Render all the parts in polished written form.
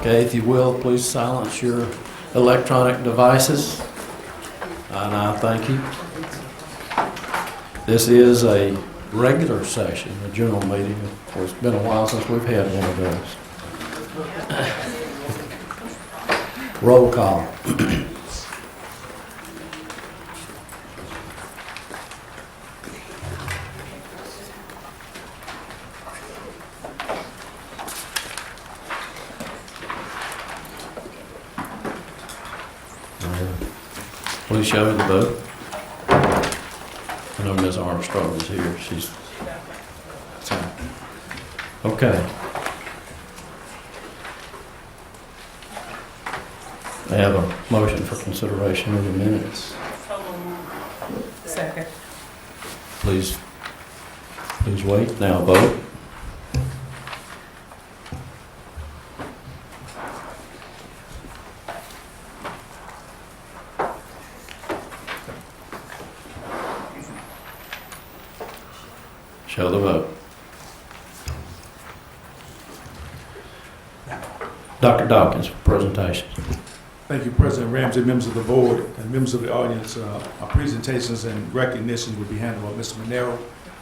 Okay, if you will, please silence your electronic devices. And I thank you. This is a regular session, a general meeting. Of course, it's been a while since we've had one of those. Roll call. Please show me the vote. I know Ms. Armstrong is here. She's okay. I have a motion for consideration of the minutes. Second. Please wait. Now vote. Show the vote. Dr. Dawkins, presentation. Thank you, President Ramsey, members of the board, and members of the audience. Our presentations and recognitions will be handled by Mr. Monero,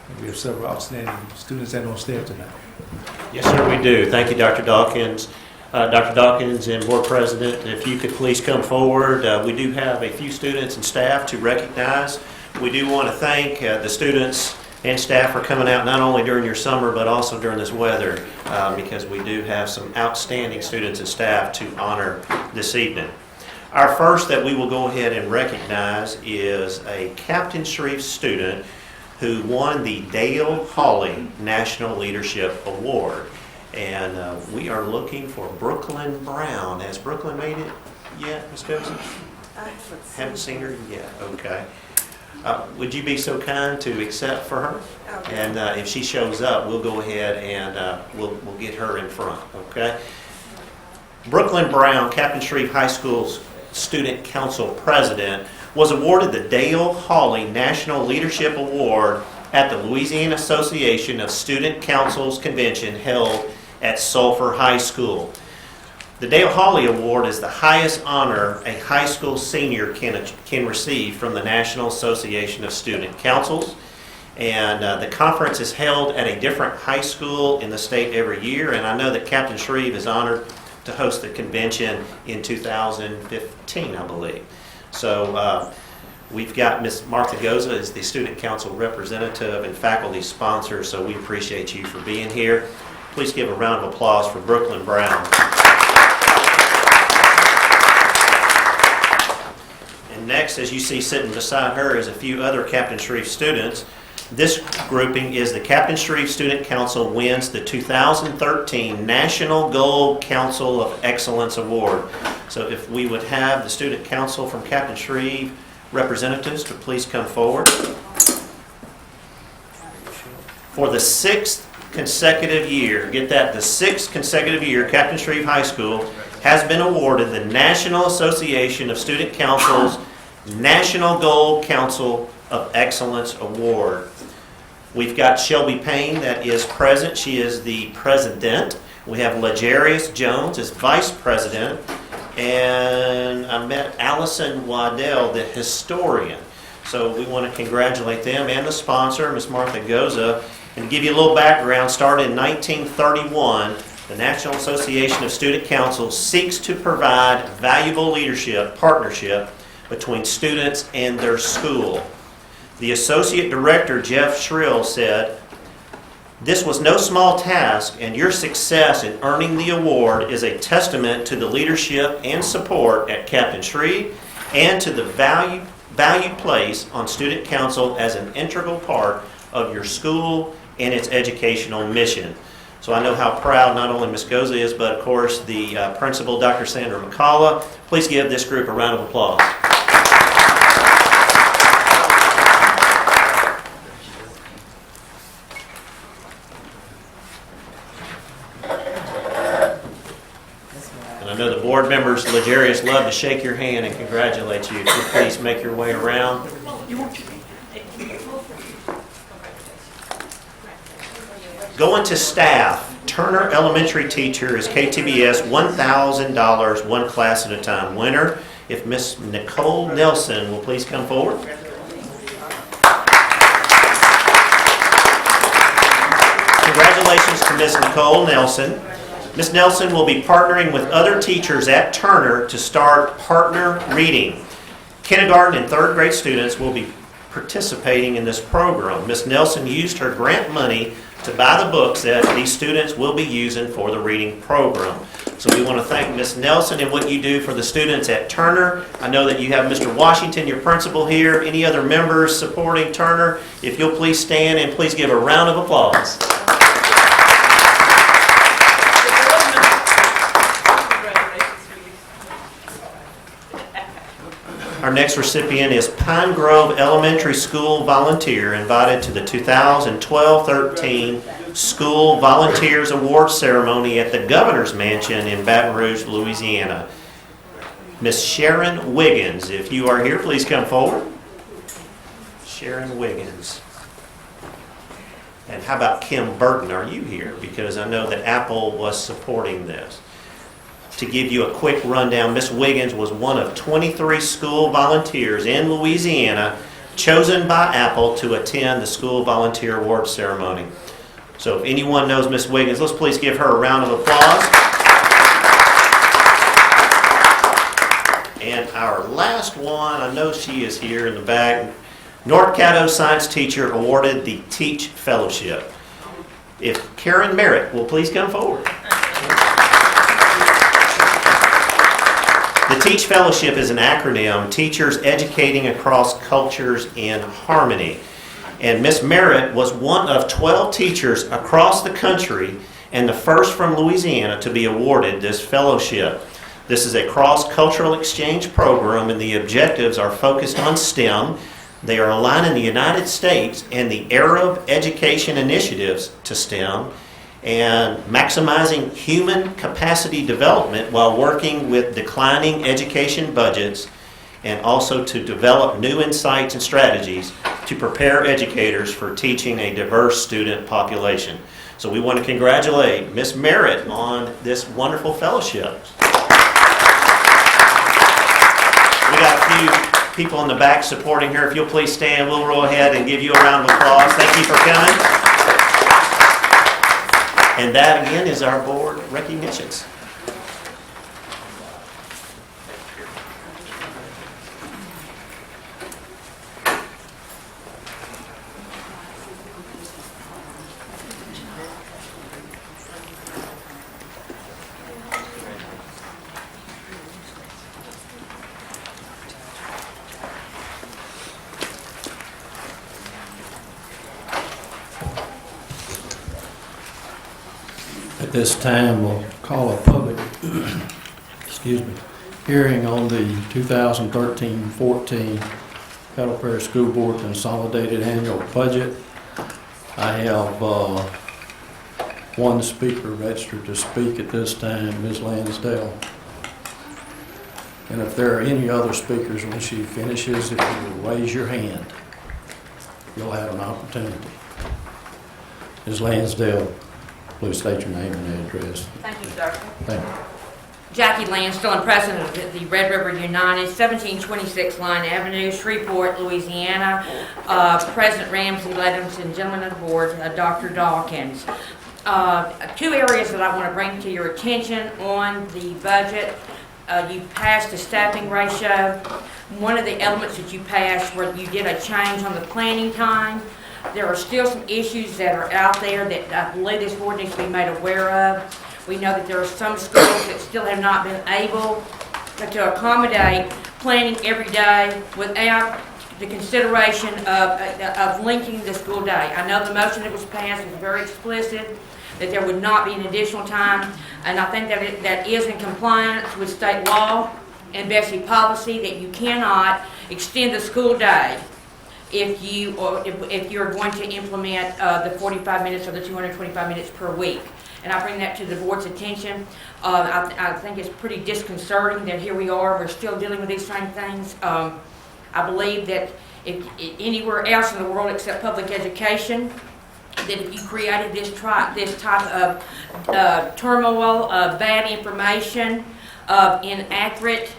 and we have several outstanding students that are on staff tonight. Yes, sir, we do. Thank you, Dr. Dawkins. Dr. Dawkins and Board President, if you could please come forward. We do have a few students and staff to recognize. We do want to thank the students and staff for coming out not only during your summer but also during this weather because we do have some outstanding students and staff to honor this evening. Our first that we will go ahead and recognize is a Captain Shreve student who won the Dale Hawley National Leadership Award. And we are looking for Brooklyn Brown. Has Brooklyn made it yet, Ms. Gosen? Haven't seen her yet. Okay. Would you be so kind to accept for her? Okay. And if she shows up, we'll go ahead and we'll get her in front, okay? Brooklyn Brown, Captain Shreve High School's Student Council President, was awarded the Dale Hawley National Leadership Award at the Louisiana Association of Student Councils Convention held at Sulphur High School. The Dale Hawley Award is the highest honor a high school senior can receive from the National Association of Student Councils. And the conference is held at a different high school in the state every year. And I know that Captain Shreve is honored to host the convention in 2015, I believe. So we've got Ms. Martha Goza as the Student Council representative and faculty sponsor. So we appreciate you for being here. Please give a round of applause for Brooklyn Brown. Next, as you see sitting beside her, is a few other Captain Shreve students. This grouping is the Captain Shreve Student Council wins the 2013 National Gold Council of Excellence Award. So if we would have the Student Council from Captain Shreve representatives to please come forward. For the 6th consecutive year, get that, the 6th consecutive year, Captain Shreve High School has been awarded the National Association of Student Councils National Gold Council of Excellence Award. We've got Shelby Payne that is present. She is the president. We have Legarius Jones as vice president. And I met Allison Waddell, the historian. So we want to congratulate them and the sponsor, Ms. Martha Goza. And to give you a little background, started in 1931, the National Association of Student Councils seeks to provide valuable leadership partnership between students and their school. The Associate Director, Jeff Shrill, said, "This was no small task, and your success in earning the award is a testament to the leadership and support at Captain Shreve and to the value placed on Student Council as an integral part of your school and its educational mission." So I know how proud not only Ms. Goza is, but of course the principal, Dr. Sandra McCullough. Please give this group a round of applause. And I know the board members, Legarius, love to shake your hand and congratulate you. So please make your way around. Going to staff, Turner Elementary Teacher is KTBS $1,000 one class at a time winner. If Miss Nicole Nelson will please come forward. Congratulations to Miss Nicole Nelson. Ms. Nelson will be partnering with other teachers at Turner to start partner reading. Kindergarten and third grade students will be participating in this program. Ms. Nelson used her grant money to buy the books that these students will be using for the reading program. So we want to thank Ms. Nelson and what you do for the students at Turner. I know that you have Mr. Washington, your principal here. Any other members supporting Turner? If you'll please stand and please give a round of applause. Our next recipient is Pine Grove Elementary School volunteer, invited to the 2012-13 School Volunteers Award Ceremony at the Governor's Mansion in Baton Rouge, Louisiana. Miss Sharon Wiggins, if you are here, please come forward. Sharon Wiggins. And how about Kim Burton? Are you here? Because I know that Apple was supporting this. To give you a quick rundown, Miss Wiggins was one of 23 school volunteers in Louisiana chosen by Apple to attend the School Volunteer Award Ceremony. So if anyone knows Miss Wiggins, let's please give her a round of applause. And our last one, I know she is here in the back, North Caddo science teacher awarded the Teach Fellowship. If Karen Merritt will please come forward. The Teach Fellowship is an acronym, Teachers Educating Across Cultures in Harmony. And Miss Merritt was one of 12 teachers across the country and the first from Louisiana to be awarded this fellowship. This is a cross-cultural exchange program, and the objectives are focused on STEM. They are aligning the United States and the Arab education initiatives to STEM, and maximizing human capacity development while working with declining education budgets, and also to develop new insights and strategies to prepare educators for teaching a diverse student population. So we want to congratulate Ms. Merritt on this wonderful fellowship. We got a few people in the back supporting her. If you'll please stand, we'll roll ahead and give you a round of applause. Thank you for coming. And that, again, is our board recognitions. At this time, we'll call a public hearing on the 2013-14 Caddo Parish School Board Consolidated Annual Budget. I have one speaker registered to speak at this time, Ms. Lansdale. And if there are any other speakers when she finishes, if you will raise your hand, you'll have an opportunity. Ms. Lansdale, please state your name and address. Thank you, sir. Thank you. Jackie Lansdale, I'm president of the Red River United, 1726 Line Avenue, Shreveport, Louisiana. President Ramsey, ladies and gentlemen of the board, Dr. Dawkins. Two areas that I want to bring to your attention on the budget. You passed the staffing ratio. One of the elements that you passed where you did a change on the planning time. There are still some issues that are out there that I believe this board needs to be made aware of. We know that there are some schools that still have not been able to accommodate planning every day without the consideration of linking the school day. I know the motion that was passed was very explicit, that there would not be an additional time, and I think that that is in compliance with state law and BESI policy that you cannot extend the school day if you're going to implement the 45 minutes or the 225 minutes per week. And I bring that to the board's attention. I think it's pretty disconcerting that here we are, we're still dealing with these same things. I believe that if anywhere else in the world except public education, that if you created this type of turmoil, of bad information, of inaccurate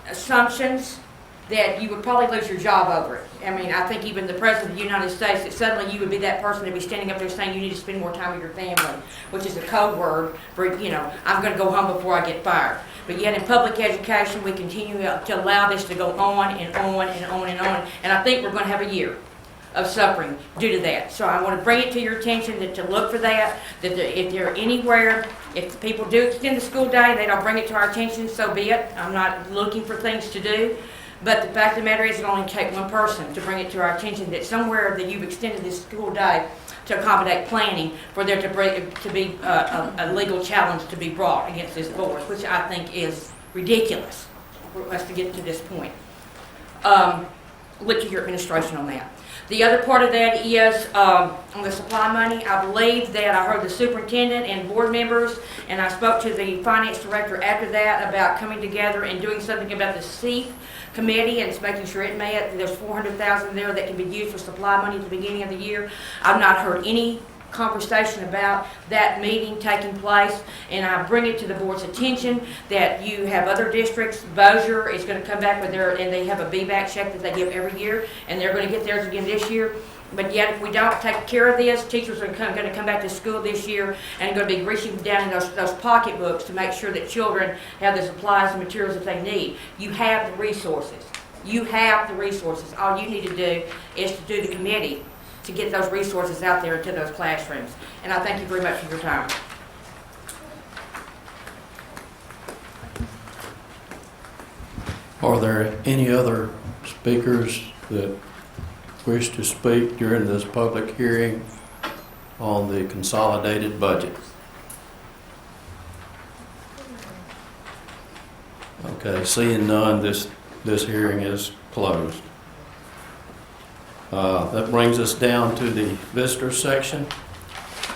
assumptions, that you would probably lose your job over it. I mean, I think even the President of the United States, that suddenly you would be that person to be standing up there saying you need to spend more time with your family, which is a code word for, I'm going to go home before I get fired. But yet in public education, we continue to allow this to go on and on and on and on. And I think we're going to have a year of suffering due to that. So I want to bring it to your attention that to look for that, if they're anywhere, if people do extend the school day, they don't bring it to our attention, so be it. I'm not looking for things to do. But the fact of the matter is, it only takes one person to bring it to our attention that somewhere that you've extended this school day to accommodate planning for there to be a legal challenge to be brought against this board, which I think is ridiculous for us to get to this point. Look to your administration on that. The other part of that is on the supply money. I believe that I heard the superintendent and board members, and I spoke to the finance director after that about coming together and doing something about the SEEP committee, and it's making sure it met. There's $400,000 there that can be used for supply money at the beginning of the year. I've not heard any conversation about that meeting taking place, and I bring it to the board's attention that you have other districts. Bossier is going to come back with and they have a BBAC check that they give every year, and they're going to get theirs again this year. But yet, if we don't take care of this, teachers are going to come back to school this year and going to be reaching down in those pocketbooks to make sure that children have the supplies and materials that they need. You have the resources. You have the resources. All you need to do is to do the committee to get those resources out there into those classrooms. And I thank you very much for your time. Are there any other speakers that wish to speak during this public hearing on the consolidated budget? Okay, seeing none, this hearing is closed. That brings us down to the visitor section.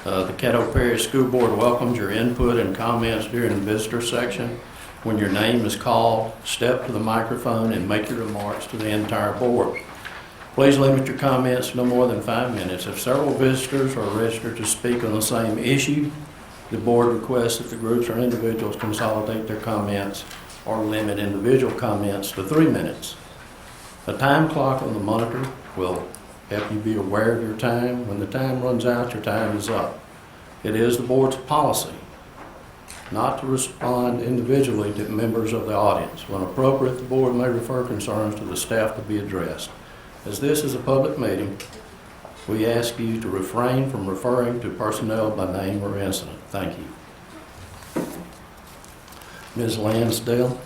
The Caddo Parish School Board welcomes your input and comments during the visitor section. When your name is called, step to the microphone and make your remarks to the entire board. Please limit your comments to no more than 5 minutes. If several visitors are registered to speak on the same issue, the board requests that the groups or individuals consolidate their comments or limit individual comments to 3 minutes. A time clock on the monitor will help you be aware of your time. When the time runs out, your time is up. It is the board's policy not to respond individually to members of the audience. When appropriate, the board may refer concerns to the staff to be addressed. As this is a public meeting, we ask you to refrain from referring to personnel by name or incident. Thank you. Ms. Lansdale,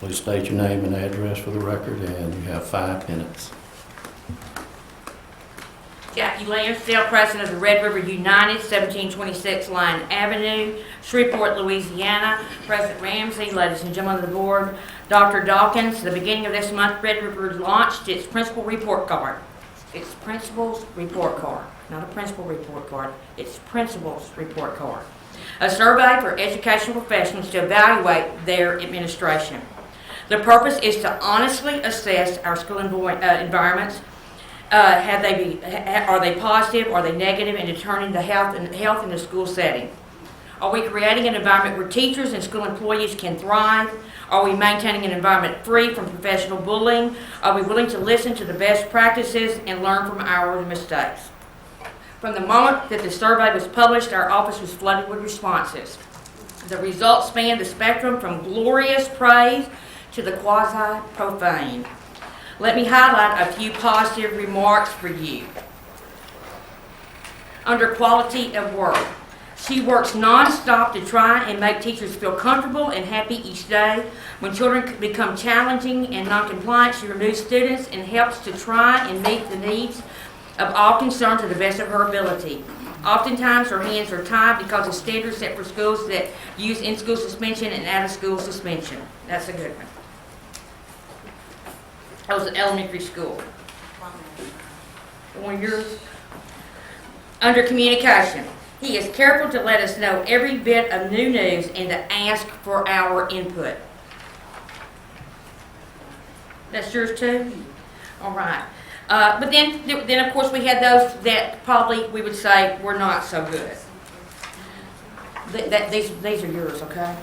please state your name and address for the record, and you have 5 minutes. Jackie Lansdale, president of the Red River United, 1726 Line Avenue, Shreveport, Louisiana. President Ramsey, ladies and gentlemen of the board, Dr. Dawkins, the beginning of this month, Red River launched its principal report card. It's principal's report card, not a principal report card. It's principal's report card. A survey for educational professionals to evaluate their administration. The purpose is to honestly assess our school environments. Are they positive? Are they negative in determining the health in the school setting? Are we creating an environment where teachers and school employees can thrive? Are we maintaining an environment free from professional bullying? Are we willing to listen to the best practices and learn from our mistakes? From the moment that the survey was published, our office was flooded with responses. The results spanned the spectrum from glorious praise to the quasi-profane. Let me highlight a few positive remarks for you. Under quality of work, she works non-stop to try and make teachers feel comfortable and happy each day. When children become challenging and non-compliant, she removes students and helps to try and meet the needs of all concerned to the best of her ability. Oftentimes, her hands are tied because of standards set for schools that use in-school suspension and out-of-school suspension. That's a good one. That was an elementary school. One of yours? Under communication, he is careful to let us know every bit of new news and to ask for our input. That's yours too? All right. But then of course we had those that probably we would say were not so good. These are yours, okay?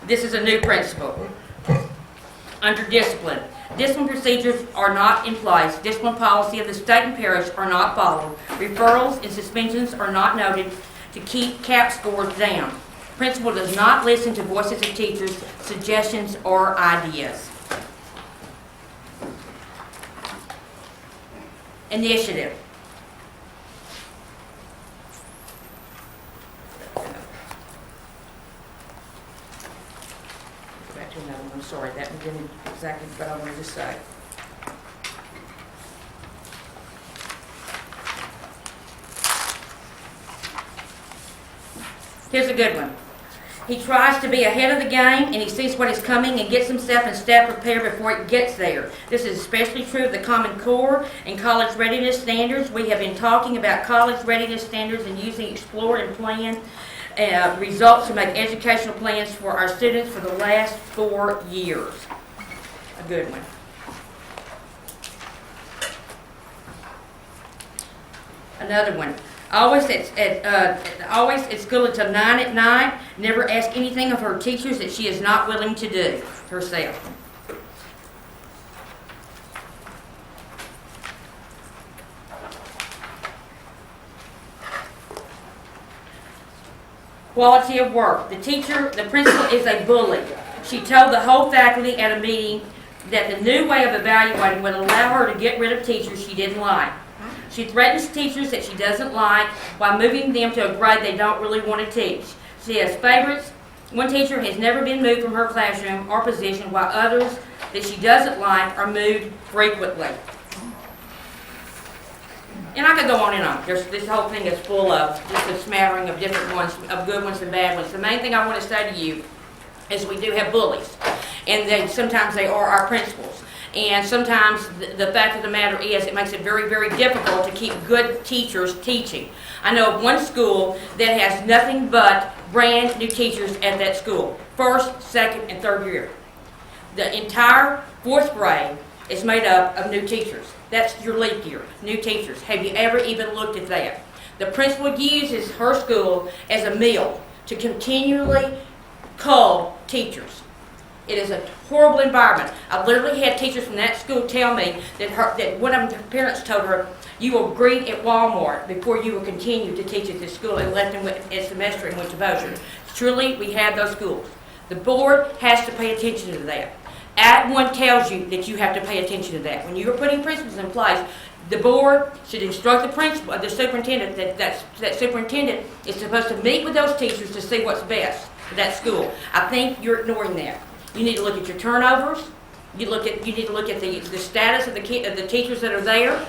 This is a new principle. Under discipline. Discipline procedures are not in place. Discipline policy of the state and parish are not followed. Referrals and suspensions are not noted to keep CAP scores down. Principal does not listen to voices of teachers, suggestions, or ideas. Initiative. Go back to another one. Sorry, that one didn't exactly what I wanted to say. Here's a good one. He tries to be ahead of the game and he sees what is coming and gets himself and staff prepared before it gets there. This is especially true of the Common Core and college readiness standards. We have been talking about college readiness standards and using explore and plan results to make educational plans for our students for the last 4 years. A good one. Another one. Always at school until 9 at night. Never ask anything of her teachers that she is not willing to do herself. Quality of work. The principal is a bully. She told the whole faculty at a meeting that the new way of evaluating would allow her to get rid of teachers she didn't like. She threatens teachers that she doesn't like while moving them to a grade they don't really want to teach. She has favorites. One teacher has never been moved from her classroom or position, while others that she doesn't like are moved frequently. And I could go on and on. This whole thing is full of just a smattering of different ones, of good ones and bad ones. The main thing I want to say to you is we do have bullies, and sometimes they are our principals. And sometimes the fact of the matter is it makes it very, very difficult to keep good teachers teaching. I know of one school that has nothing but brand new teachers at that school. First, second, and third year. The entire fourth grade is made up of new teachers. That's your leap year, new teachers. Have you ever even looked at that? The principal uses her school as a mill to continually cull teachers. It is a horrible environment. I've literally had teachers from that school tell me that one of their parents told her, you will greet at Walmart before you will continue to teach at this school, and left them a semester and went to Bossier. Truly, we have those schools. The board has to pay attention to that. Act 1 tells you that you have to pay attention to that. When you are putting principals in place, the board should instruct the principal, the superintendent, that superintendent is supposed to meet with those teachers to see what's best for that school. I think you're ignoring that. You need to look at your turnovers. You need to look at the status of the teachers that are there,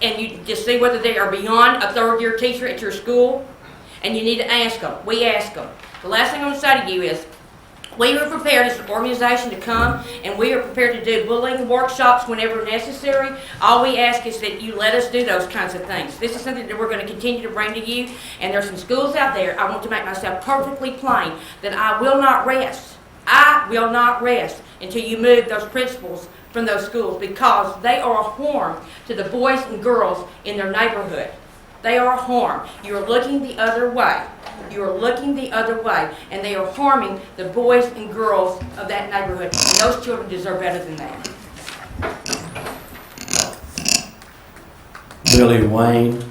and you just see whether they are beyond a third-year teacher at your school. And you need to ask them. We ask them. The last thing I'm going to say to you is, we are prepared as an organization to come, and we are prepared to do bullying workshops whenever necessary. All we ask is that you let us do those kinds of things. This is something that we're going to continue to bring to you, and there's some schools out there. I want to make myself perfectly plain that I will not rest. I will not rest until you move those principals from those schools, because they are a harm to the boys and girls in their neighborhood. They are a harm. You are looking the other way. You are looking the other way, and they are harming the boys and girls of that neighborhood. And those children deserve better than that. Billy Wayne.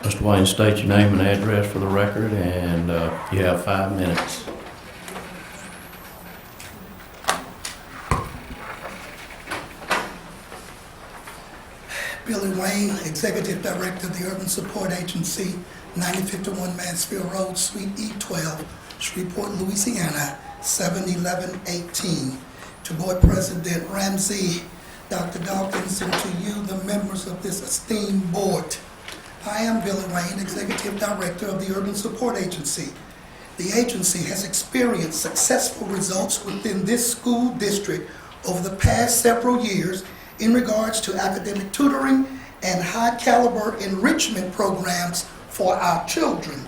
Mr. Wayne, state your name and address for the record, and you have 5 minutes. Billy Wayne, Executive Director of the Urban Support Agency, 9051 Mansfield Road, Suite E12, Shreveport, Louisiana, 71118. To Board President Ramsey, Dr. Dawkins, and to you, the members of this esteemed board. I am Billy Wayne, Executive Director of the Urban Support Agency. The agency has experienced successful results within this school district over the past several years in regards to academic tutoring and high-caliber enrichment programs for our children.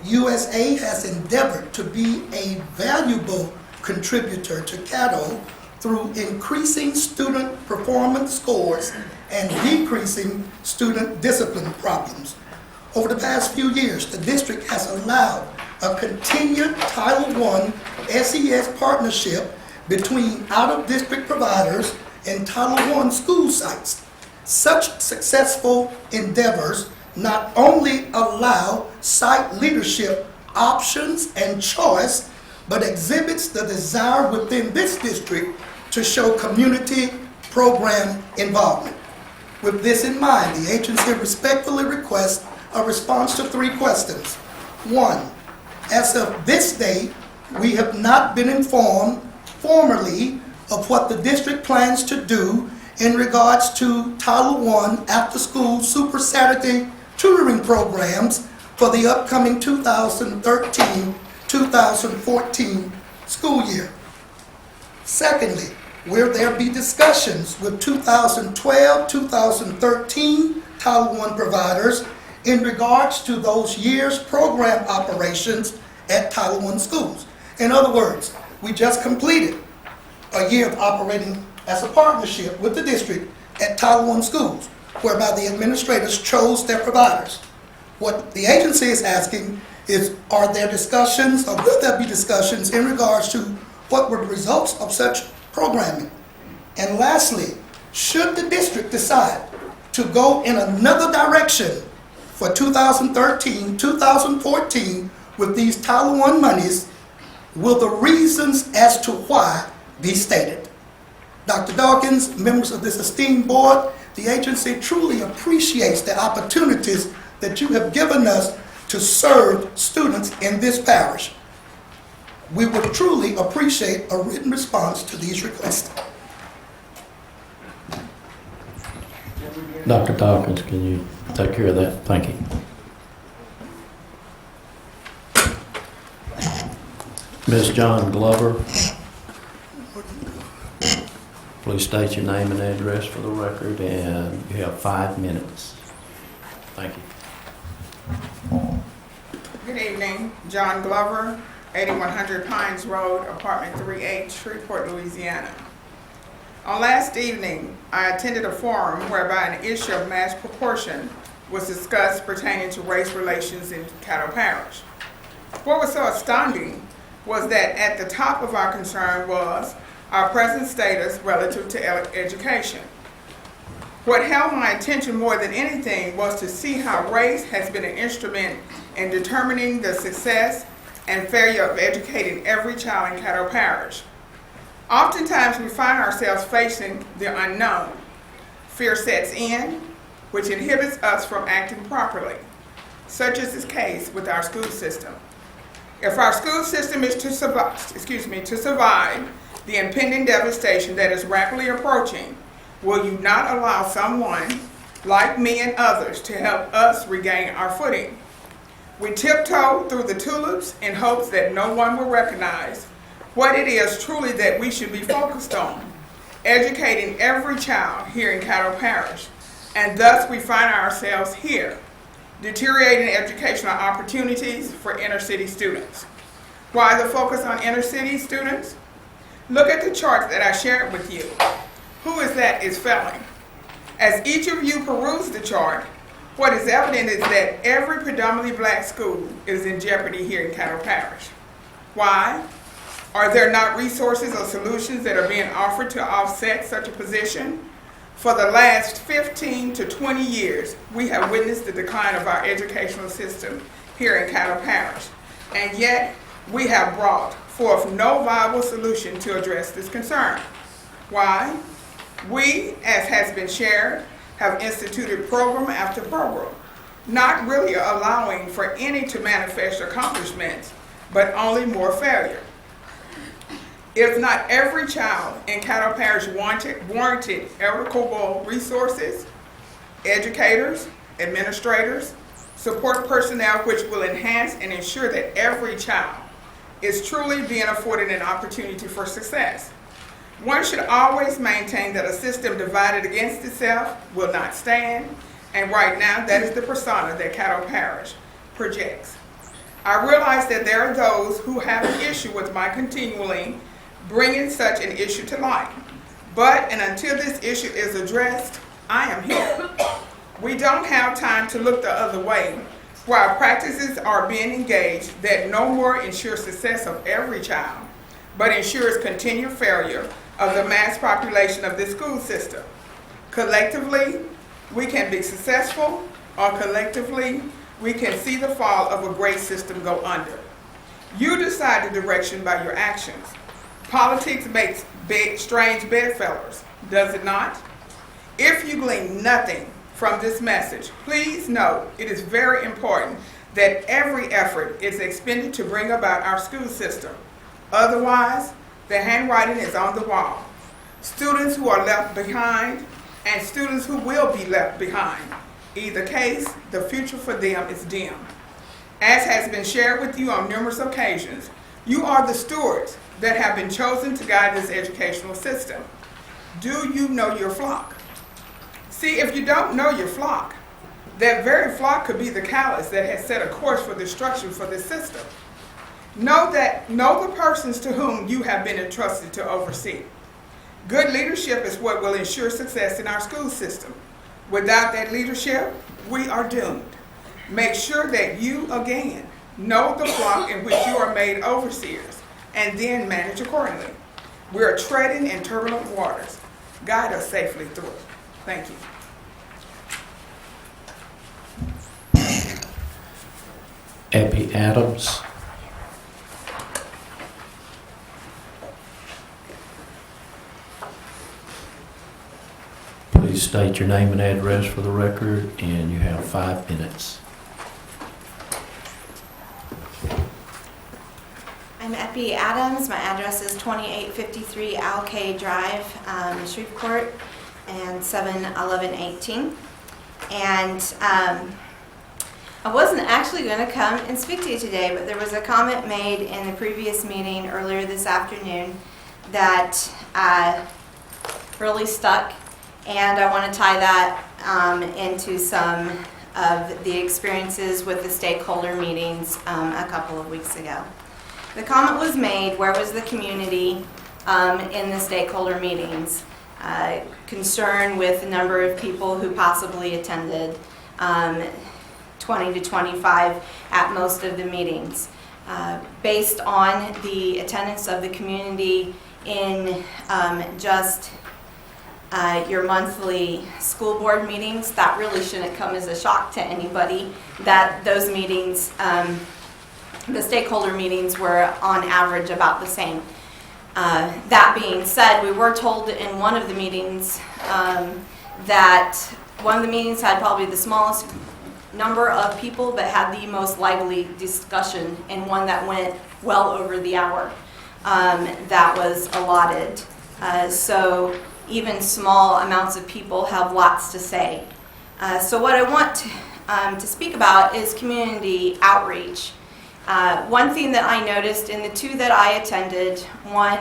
USA has endeavored to be a valuable contributor to Caddo through increasing student performance scores and decreasing student discipline problems. Over the past few years, the district has allowed a continued Title I SES partnership between out-of-district providers and Title I school sites. Such successful endeavors not only allow site leadership options and choice, but exhibits the desire within this district to show community program involvement. With this in mind, the agency respectfully requests a response to 3 questions. 1, as of this date, we have not been informed formally of what the district plans to do in regards to Title I after-school Super Saturday tutoring programs for the upcoming 2013-2014 school year. Secondly, will there be discussions with 2012-2013 Title I providers in regards to those years' program operations at Title I schools? In other words, we just completed a year of operating as a partnership with the district at Title I schools, whereby the administrators chose their providers. What the agency is asking is, are there discussions, or will there be discussions in regards to what were the results of such programming? And lastly, should the district decide to go in another direction for 2013-2014 with these Title I monies, will the reasons as to why be stated? Dr. Dawkins, members of this esteemed board, the agency truly appreciates the opportunities that you have given us to serve students in this parish. We would truly appreciate a written response to these requests. Dr. Dawkins, can you take care of that? Thank you. Ms. John Glover, please state your name and address for the record, and you have 5 minutes. Thank you. Good evening, John Glover, 8100 Pines Road, Apartment 3H, Shreveport, Louisiana. On last evening, I attended a forum whereby an issue of mass proportion was discussed pertaining to race relations in Caddo Parish. What was so astounding was that at the top of our concern was our present status relative to education. What held my attention more than anything was to see how race has been an instrument in determining the success and failure of educating every child in Caddo Parish. Oftentimes we find ourselves facing the unknown. Fear sets in, which inhibits us from acting properly, such is the case with our school system. If our school system is to survive the impending devastation that is rapidly approaching, will you not allow someone like me and others to help us regain our footing? We tiptoe through the tulips in hopes that no one will recognize what it is truly that we should be focused on, educating every child here in Caddo Parish, and thus we find ourselves here, deteriorating educational opportunities for inner city students. Why the focus on inner city students? Look at the chart that I shared with you. Who is that is failing? As each of you peruse the chart, what is evident is that every predominantly black school is in jeopardy here in Caddo Parish. Why? Are there not resources or solutions that are being offered to offset such a position? For the last 15 to 20 years, we have witnessed the decline of our educational system here in Caddo Parish, and yet we have brought forth no viable solution to address this concern. Why? We, as has been shared, have instituted program after program, not really allowing for any to manifest accomplishments, but only more failure. If not every child in Caddo Parish warranted equitable resources, educators, administrators, support personnel which will enhance and ensure that every child is truly being afforded an opportunity for success. One should always maintain that a system divided against itself will not stand, and right now that is the persona that Caddo Parish projects. I realize that there are those who have an issue with my continually bringing such an issue to light, but and until this issue is addressed, I am here. We don't have time to look the other way while practices are being engaged that no more ensure success of every child, but ensures continued failure of the mass population of the school system. Collectively, we can be successful, or collectively, we can see the fall of a great system go under. You decide the direction by your actions. Politics makes strange bedfellows, does it not? If you glean nothing from this message, please know it is very important that every effort is expended to bring about our school system. Otherwise, the handwriting is on the wall. Students who are left behind and students who will be left behind. Either case, the future for them is dim. As has been shared with you on numerous occasions, you are the stewards that have been chosen to guide this educational system. Do you know your flock? See, if you don't know your flock, that very flock could be the callous that has set a course for destruction for this system. Know the persons to whom you have been entrusted to oversee. Good leadership is what will ensure success in our school system. Without that leadership, we are doomed. Make sure that you, again, know the flock in which you are made overseers, and then manage accordingly. We are treading in turbulent waters. Guide us safely through it. Thank you. Abby Adams. Please state your name and address for the record, and you have 5 minutes. I'm Epi Adams. My address is 2853 Alkay Drive, Shreveport, and 71118. And I wasn't actually going to come and speak to you today, but there was a comment made in the previous meeting earlier this afternoon that really stuck, and I want to tie that into some of the experiences with the stakeholder meetings a couple of weeks ago. The comment was made, where was the community in the stakeholder meetings? Concern with the number of people who possibly attended, 20 to 25 at most of the meetings. Based on the attendance of the community in just your monthly school board meetings, that really shouldn't come as a shock to anybody that those meetings, the stakeholder meetings, were on average about the same. That being said, we were told in one of the meetings that one of the meetings had probably the smallest number of people but had the most lively discussion, and one that went well over the hour that was allotted. So even small amounts of people have lots to say. So what I want to speak about is community outreach. One thing that I noticed in the two that I attended, one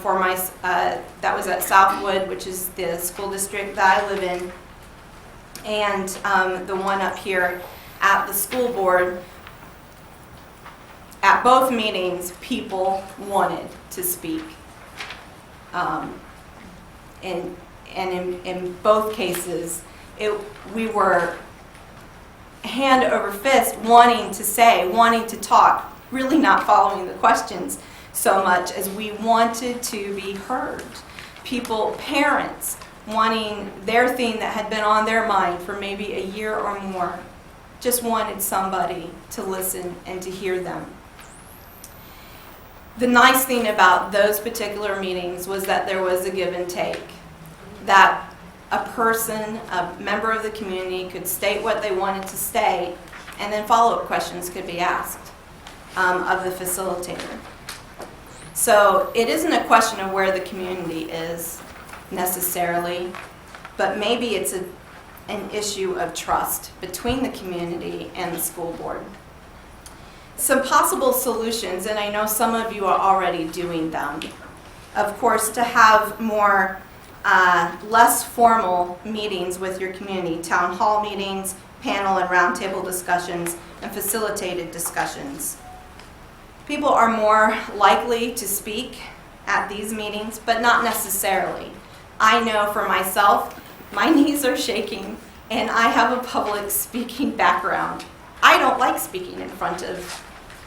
for my that was at Southwood, which is the school district that I live in, and the one up here at the school board. At both meetings, people wanted to speak. And in both cases, we were hand over fist wanting to say, wanting to talk, really not following the questions so much as we wanted to be heard. People, parents, wanting their thing that had been on their mind for maybe a year or more, just wanted somebody to listen and to hear them. The nice thing about those particular meetings was that there was a give and take, that a person, a member of the community, could state what they wanted to say, and then follow-up questions could be asked of the facilitator. So it isn't a question of where the community is necessarily, but maybe it's an issue of trust between the community and the school board. Some possible solutions, and I know some of you are already doing them, of course, to have more less formal meetings with your community, town hall meetings, panel and roundtable discussions, and facilitated discussions. People are more likely to speak at these meetings, but not necessarily. I know for myself, my knees are shaking, and I have a public speaking background. I don't like speaking in front of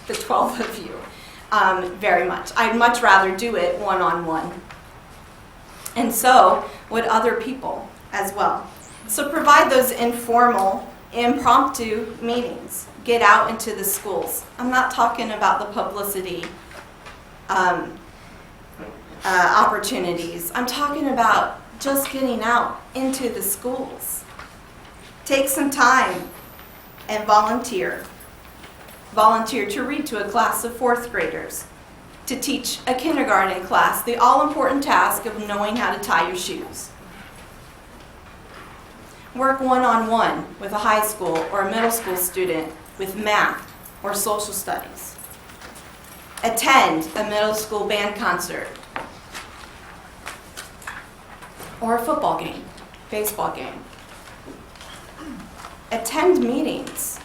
the 12 of you very much. I'd much rather do it one-on-one. And so would other people as well. So provide those informal, impromptu meetings. Get out into the schools. I'm not talking about the publicity opportunities. I'm talking about just getting out into the schools. Take some time and volunteer. Volunteer to read to a class of 4th graders, to teach a kindergarten class the all-important task of knowing how to tie your shoes. Work one-on-one with a high school or a middle school student with math or social studies. Attend a middle school band concert or a football game, baseball game. Attend meetings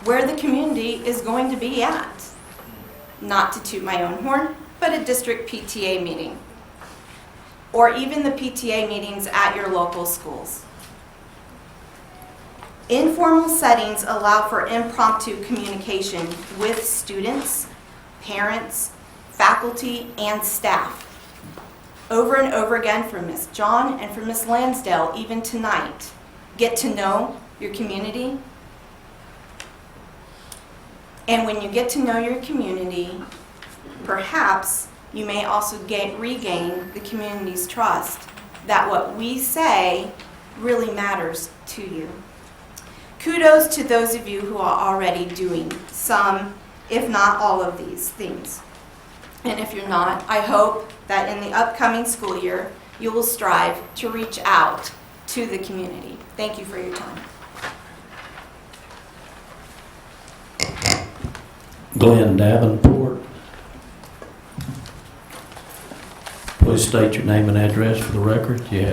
where the community is going to be at. Not to toot my own horn, but a district PTA meeting, or even the PTA meetings at your local schools. Informal settings allow for impromptu communication with students, parents, faculty, and staff. Over and over again from Ms. John and from Ms. Lansdale, even tonight, get to know your community. And when you get to know your community, perhaps you may also regain the community's trust that what we say really matters to you. Kudos to those of you who are already doing some, if not all of these things. And if you're not, I hope that in the upcoming school year, you will strive to reach out to the community. Thank you for your time. Glenn Davenport. Please state your name and address for the record. You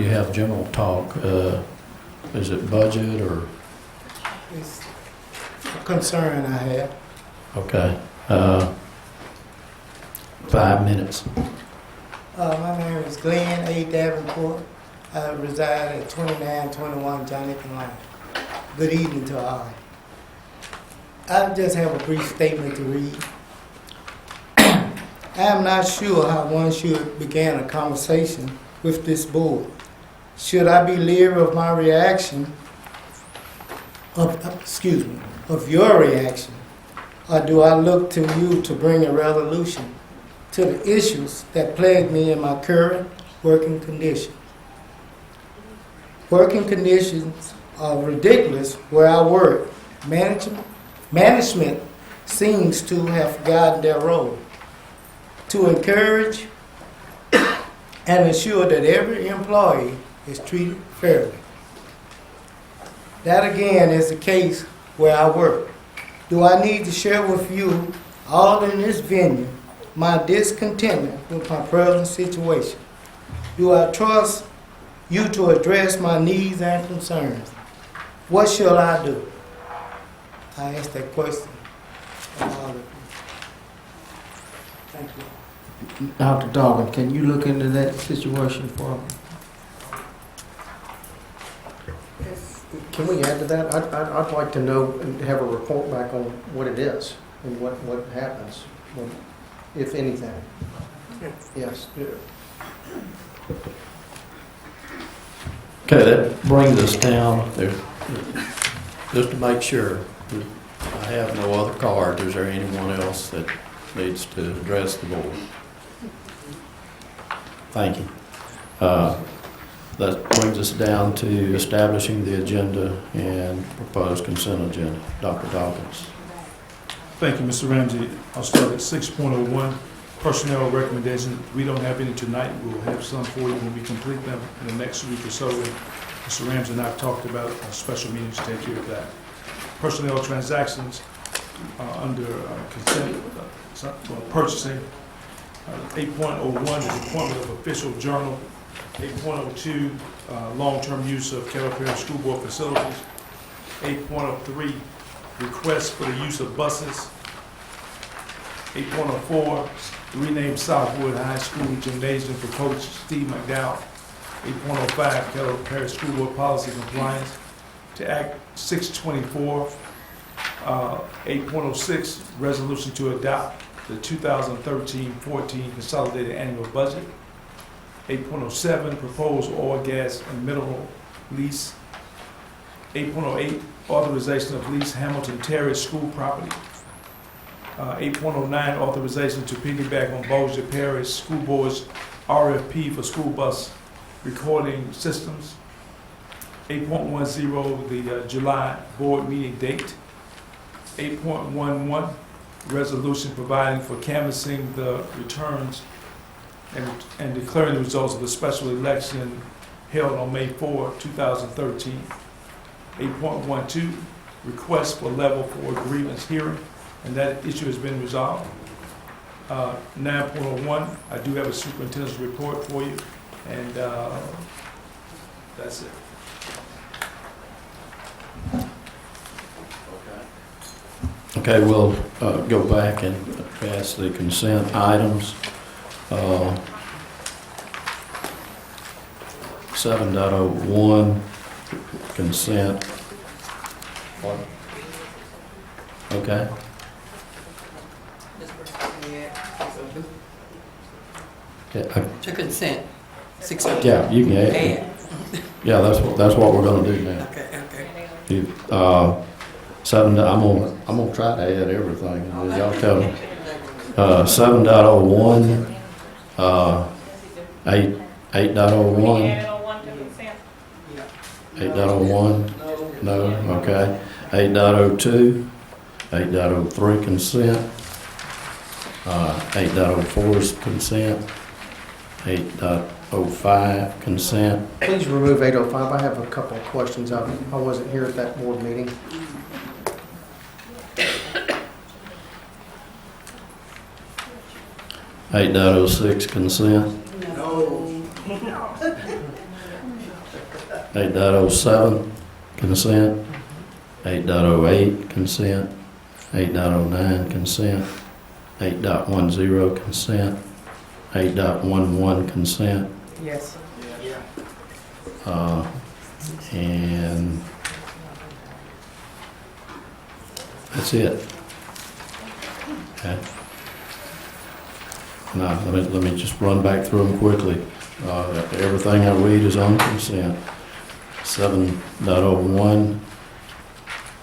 have general talk. Is it budget or? It's a concern I have. Okay. 5 minutes. My name is Glenn A. Davenport. I reside at 2921 Jonathan Line. Good evening to all. I just have a brief statement to read. I am not sure how one should begin a conversation with this board. Should I be leery of my reaction, of your reaction, or do I look to you to bring a resolution to the issues that plague me in my current working condition? Working conditions are ridiculous where I work. Management seems to have forgotten their role to encourage and ensure that every employee is treated fairly. That again is the case where I work. Do I need to share with you all in this venue my discontentment with my present situation? Do I trust you to address my needs and concerns? What shall I do? I ask that question of all of you. Thank you. Dr. Dawkins, can you look into that situation for me? Can we add to that? I'd like to know and have a report back on what it is and what happens, if anything. Yes. Okay, that brings us down there. Just to make sure, I have no other cards. Is there anyone else that needs to address the board? Thank you. That brings us down to establishing the agenda and proposed consent agenda. Dr. Dawkins. Thank you, Mr. Ramsey. I'll start at 6.01, personnel recommendations. We don't have any tonight. We'll have some for you when we complete them in the next week or so. And Mr. Ramsey and I have talked about a special meeting to take care of that. Personnel transactions, under consent, purchasing. 8.01 is appointment of official journal. 8.02, long-term use of Caddo Parish School Board facilities. 8.03, request for the use of buses. 8.04, rename Southwood High School Gymnasium for Coach Steve McDowell. 8.05, Caddo Parish School Board policy compliance to Act 624. 8.06, resolution to adopt the 2013-14 consolidated annual budget. 8.07, proposed oil, gas, and mineral lease. 8.08, authorization of lease Hamilton Terrace School property. 8.09, authorization to piggyback on Bossier Parish School Board's RFP for school bus recording systems. 8.10, the July board meeting date. 8.11, resolution providing for canvassing the returns and declaring the results of the special election held on May 4, 2013. 8.12, request for level 4 grievance hearing, and that issue has been resolved. 9.01, I do have a superintendent's report for you, and that's it. Okay, we'll go back and pass the consent items. 7.01, consent. Okay. Yeah, To consent, 602. yeah, you can add. Yeah, that's what we're gonna do now. Okay, okay. You, 7. I'm gonna try to add everything. And then y'all tell me. 7.01. 8.01. 8.01. No. Okay. 8.02. 8.03 consent. 8.04 is consent. 8.05 consent. Please remove 805. I have a couple of questions. I wasn't here at that board meeting. No. 8.06 consent. No. 8.07 consent. 8.08 consent. 8.09 consent. 8.10 consent. 8.11 consent. Yes. And that's it. Okay. Now, let me just run back through them quickly. Everything I read is on consent. 7.01,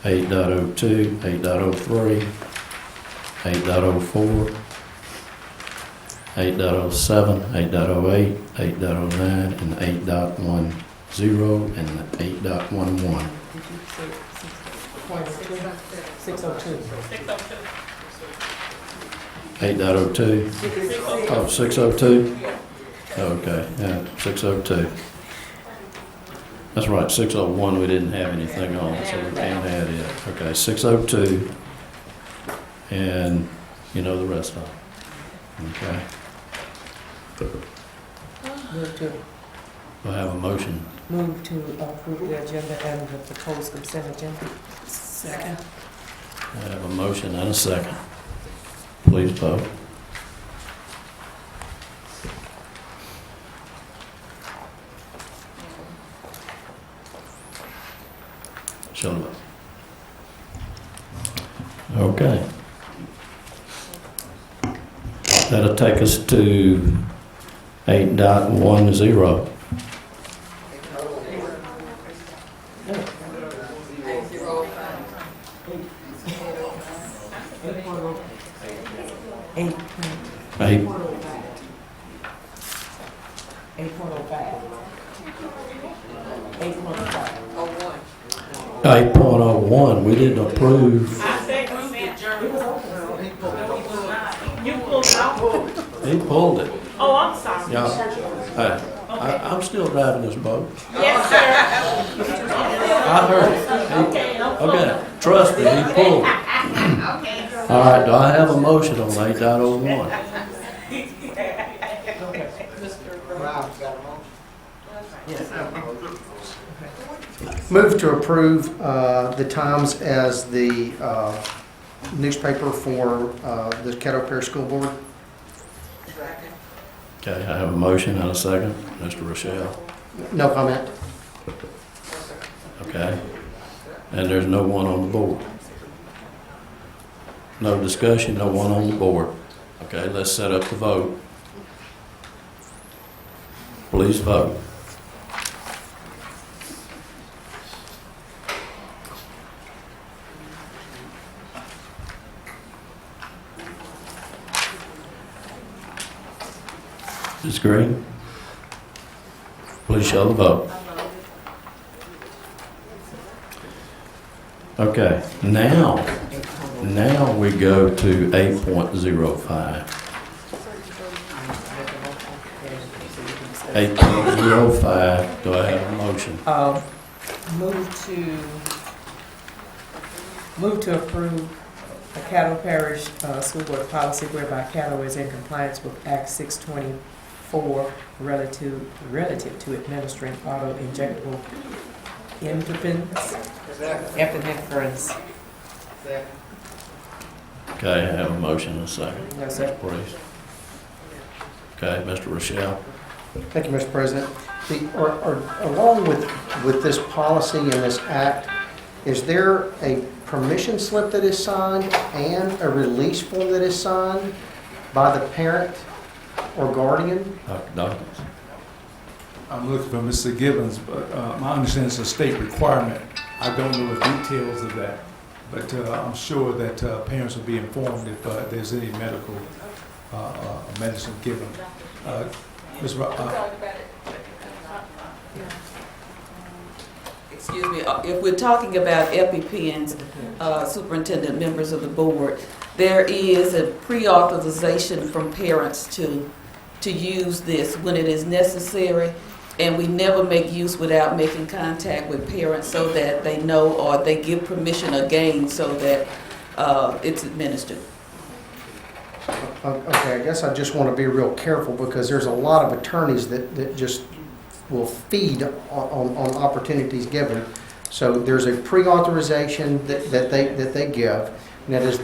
8.02, 8.03, 8.04, 8.07, 8.08, 8.09, and 8.10, and 8.11. 602. 8.02? Oh, 602? Okay, yeah, 602. That's right, 601 we didn't have anything on, so we can't add it. Okay, 602, and you know the rest of them. Okay. We'll have a motion. Move to approve the agenda and the proposed consent agenda. Second. I have a motion and a second. Please vote. Show them. Okay. That'll take us to 8.10. Eight. 8.01, we didn't approve. He pulled it. Oh, I'm sorry. Yeah. Hey, I'm still driving this boat. Yes, sir. I heard it. Okay, trust me, he pulled it. All right, do I have a motion on 8.01? Move to approve the Times as the newspaper for the Caddo Parish School Board. Okay, I have a motion and a second. Mr. Rochelle. No comment. Okay. And there's no one on the board. No discussion, no one on the board. Okay, let's set up the vote. Please vote. Ms. Green, please show the vote. Okay, now we go to 8.05. 8.05, do I have a motion? Move to approve a Caddo Parish School Board policy whereby Caddo is in compliance with Act 624 relative to administering auto-injectable epinephrines. Okay, I have a motion and a second. No, sir. Please. Okay, Mr. Rochelle. Thank you, Mr. President. Along with this policy and this act, is there a permission slip that is signed and a release form that is signed by the parent or guardian? Dr. Dawkins. I'm looking for Mr. Gibbons, but my understanding is a state requirement. I don't know the details of that, but I'm sure that parents will be informed if there's any medical medicine given. Ms. Excuse me, if we're talking about EpiPens, superintendent, members of the board, there is a pre-authorization from parents to use this when it is necessary, and we never make use without making contact with parents so that they know, or they give permission again so that it's administered. Okay, I guess I just want to be real careful because there's a lot of attorneys that just will feed on opportunities given. So there's a pre-authorization that they give. Now, does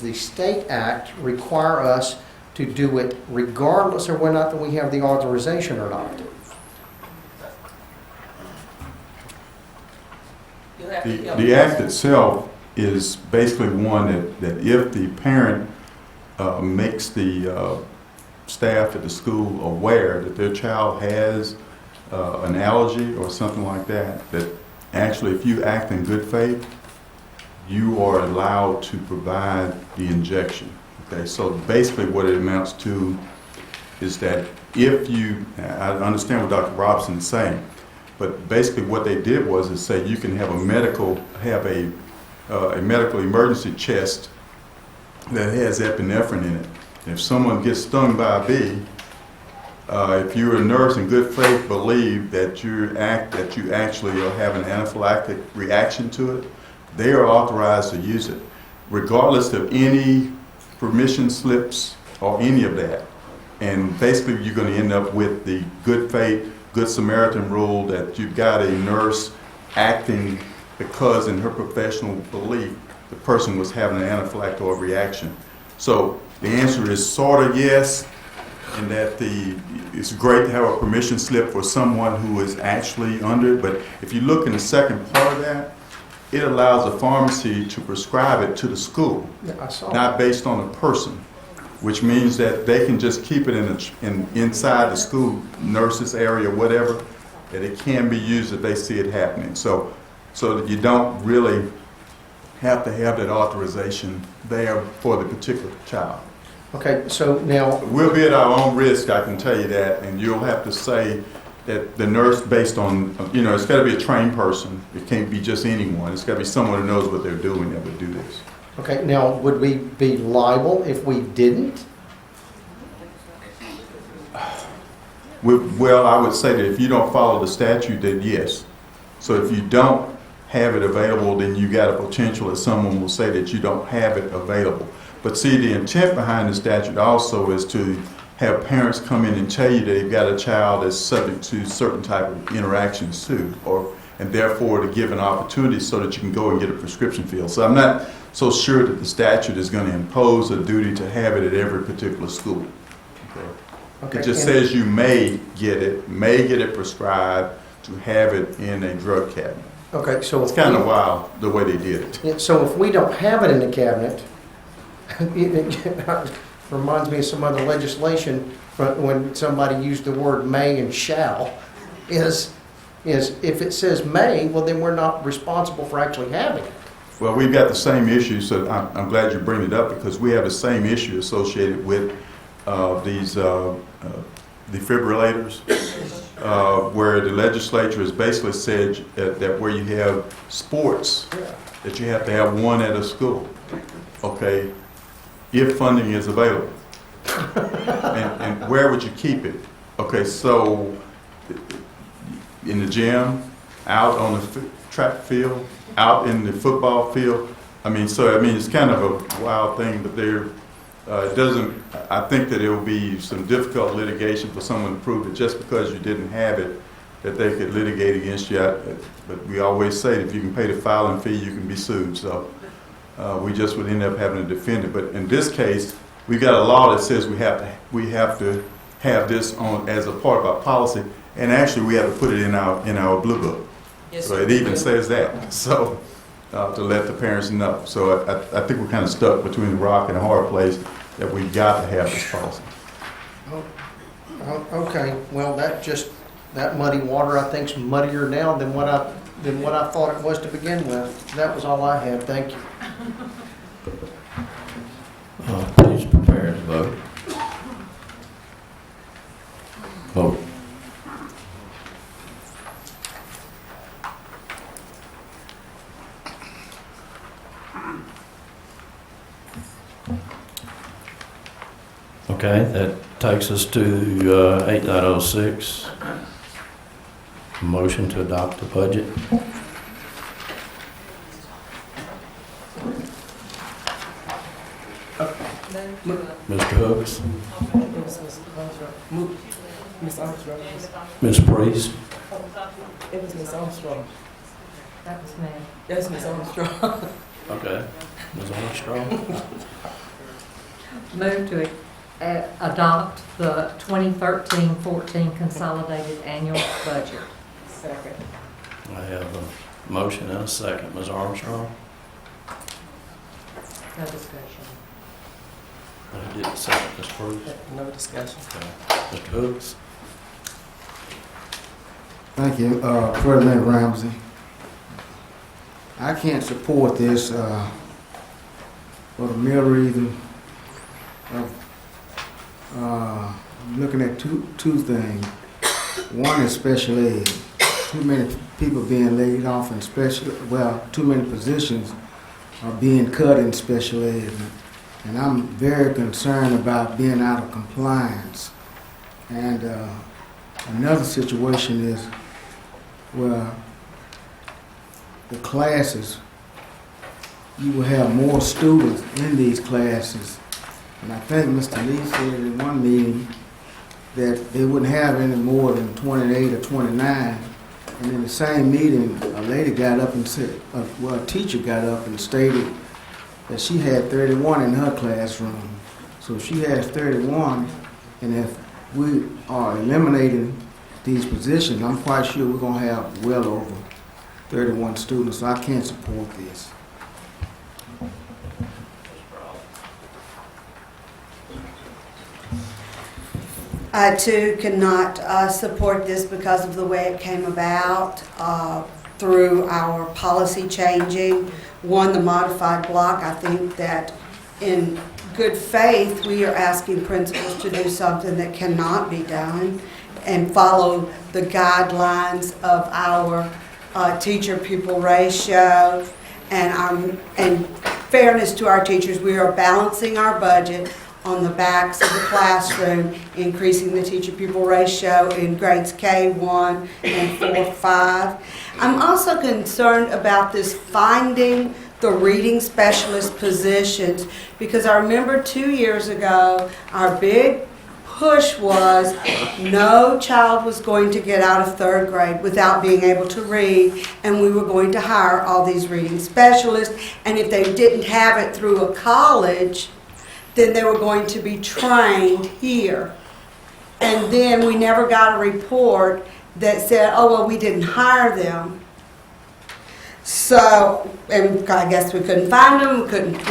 the state act require us to do it regardless of whether or not that we have the authorization or not? The act itself is basically one that if the parent makes the staff at the school aware that their child has an allergy or something like that, that actually if you act in good faith, you are allowed to provide the injection. Okay, so basically what it amounts to is that if you, I understand what Dr. Robinson is saying, but basically what they did was is say you can have a medical emergency chest that has epinephrine in it. If someone gets stung by a bee, if you're a nurse in good faith believe that you actually have an anaphylactic reaction to it, they are authorized to use it, regardless of any permission slips or any of that. And basically you're going to end up with the good faith, Good Samaritan rule that you've got a nurse acting because in her professional belief the person was having an anaphylactic reaction. So the answer is sort of yes, in that it's great to have a permission slip for someone who is actually under it, but if you look in the second part of that, it allows the pharmacy to prescribe it to the school, not based on a person, which means that they can just keep it inside the school nurses area, whatever, that it can be used if they see it happening. So that you don't really have to have that authorization there for the particular child. Okay, so now we'll be at our own risk, I can tell you that, and you'll have to say that the nurse, based on, it's got to be a trained person. It can't be just anyone. It's got to be someone who knows what they're doing that would do this. Okay, now would we be liable if we didn't? Well, I would say that if you don't follow the statute, then yes. So if you don't have it available, then you got a potential that someone will say that you don't have it available. But see, the intent behind the statute also is to have parents come in and tell you they've got a child that's subject to certain type of interactions too, and therefore to give an opportunity so that you can go and get a prescription filled. So I'm not so sure that the statute is going to impose a duty to have it at every particular school. Okay. It just says you may get it prescribed to have it in a drug cabinet. Okay, so It's kind of wild the way they did it. Yeah, so if we don't have it in the cabinet, it reminds me of some other legislation when somebody used the word may and shall, is if it says may, well then we're not responsible for actually having it. Well, we've got the same issue, so I'm glad you bring it up, because we have the same issue associated with these defibrillators, where the legislature has basically said that where you have sports, that you have to have one at a school, okay, if funding is available. And where would you keep it? Okay, so in the gym, out on the track field, out in the football field. It's kind of a wild thing, but it doesn't, I think that it will be some difficult litigation for someone to prove that just because you didn't have it, that they could litigate against you. But we always say that if you can pay the filing fee, you can be sued. So we just would end up having to defend it. But in this case, we've got a law that says we have to have this on as a part of our policy, and actually we have to put it in our blue book. Yes, So it even says that. So to let the parents know. So I think we're kind of stuck between a rock and a hard place that we've got to have this policy. Okay, well, that muddy water, I think, is muddier now than what I thought it was to begin with. That was all I had. Thank you. Please prepare to vote. Vote. Okay, that takes us to 8.06. Motion to adopt the budget. Mr. Hooks, Miss Armstrong. Ms. Priest, It was Miss Armstrong. That was me. That's Miss Armstrong. okay, Ms. Armstrong, Move to adopt the 2013-14 consolidated annual budget. Second. I have a motion and a second. Ms. Armstrong, No discussion. I did a second. Ms. Priest, No discussion. Mr. Hooks, Thank you, President Ramsey. I can't support this for the mere reason of looking at two things. One is special ed. Too many people being laid off in too many positions are being cut in special ed. And I'm very concerned about being out of compliance. And another situation is where the classes, you will have more students in these classes. And I think Mr. Lee said in one meeting that they wouldn't have any more than 28 or 29. And in the same meeting, a lady got up and said, a teacher got up and stated that she had 31 in her classroom. So if she has 31, and if we are eliminating these positions, I'm quite sure we're going to have well over 31 students. So I can't support this. I too cannot support this because of the way it came about through our policy changing. One, the modified block. I think that in good faith we are asking principals to do something that cannot be done and follow the guidelines of our teacher-pupil ratio and fairness to our teachers. We are balancing our budget on the backs of the classroom, increasing the teacher-pupil ratio in grades K1 and 4-5. I'm also concerned about this finding the reading specialist positions, because I remember 2 years ago, our big push was no child was going to get out of 3rd grade without being able to read, and we were going to hire all these reading specialists, and if they didn't have it through a college, then they were going to be trained here. And then we never got a report that said, oh, well, we didn't hire them. So, and I guess we couldn't find them, we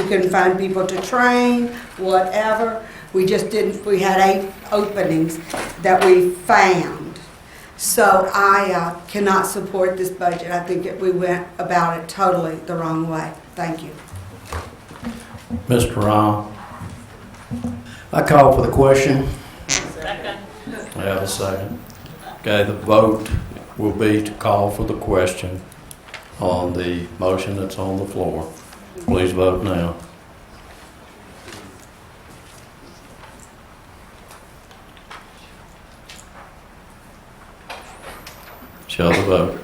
couldn't find people to train, whatever. We just didn't, we had 8 openings that we found. So I cannot support this budget. I think we went about it totally the wrong way. Thank you. Mr. Ron, I call for the question. Second. I have a second. Okay, the vote will be to call for the question on the motion that's on the floor. Please vote now. Show the vote.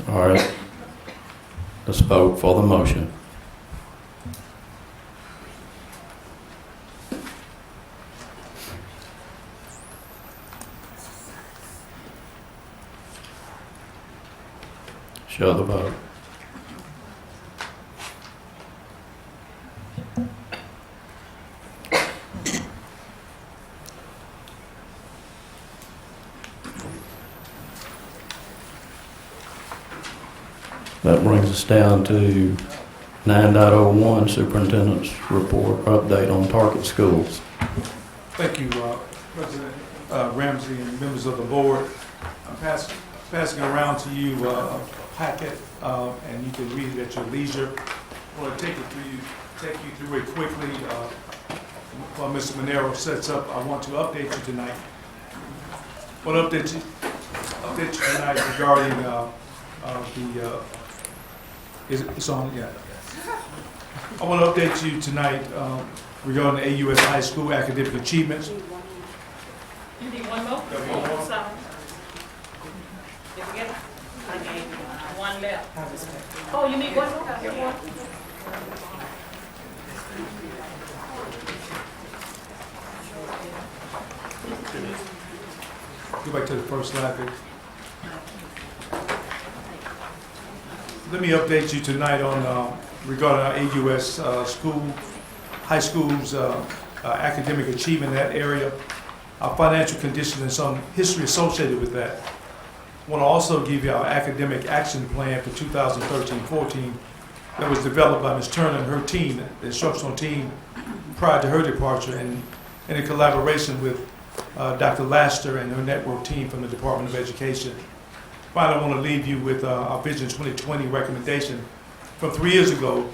All right. Let's vote for the motion. Show the vote. That brings us down to 9.01, Superintendent's Report, update on target schools. Thank you, President Ramsey and members of the board. I'm passing around to you a packet, and you can read it at your leisure. I want to take you through it quickly. While Mr. Monero sets up, I want to update you tonight. I want to update you tonight regarding it's on, yeah. I want to update you tonight regarding the AUS High School academic achievements. You need one more? Sorry. Did you get it? I gave you one left. Oh, you need one more? Get one. Go back to the first slide, please. Let me update you tonight on regarding our AUS high schools academic achievement in that area, our financial condition, and some history associated with that. I want to also give you our academic action plan for 2013-14 that was developed by Ms. Turner and her team, the instructional team, prior to her departure, and in collaboration with Dr. Laster and her network team from the Department of Education. Finally, I want to leave you with our Vision 2020 recommendation from 3 years ago.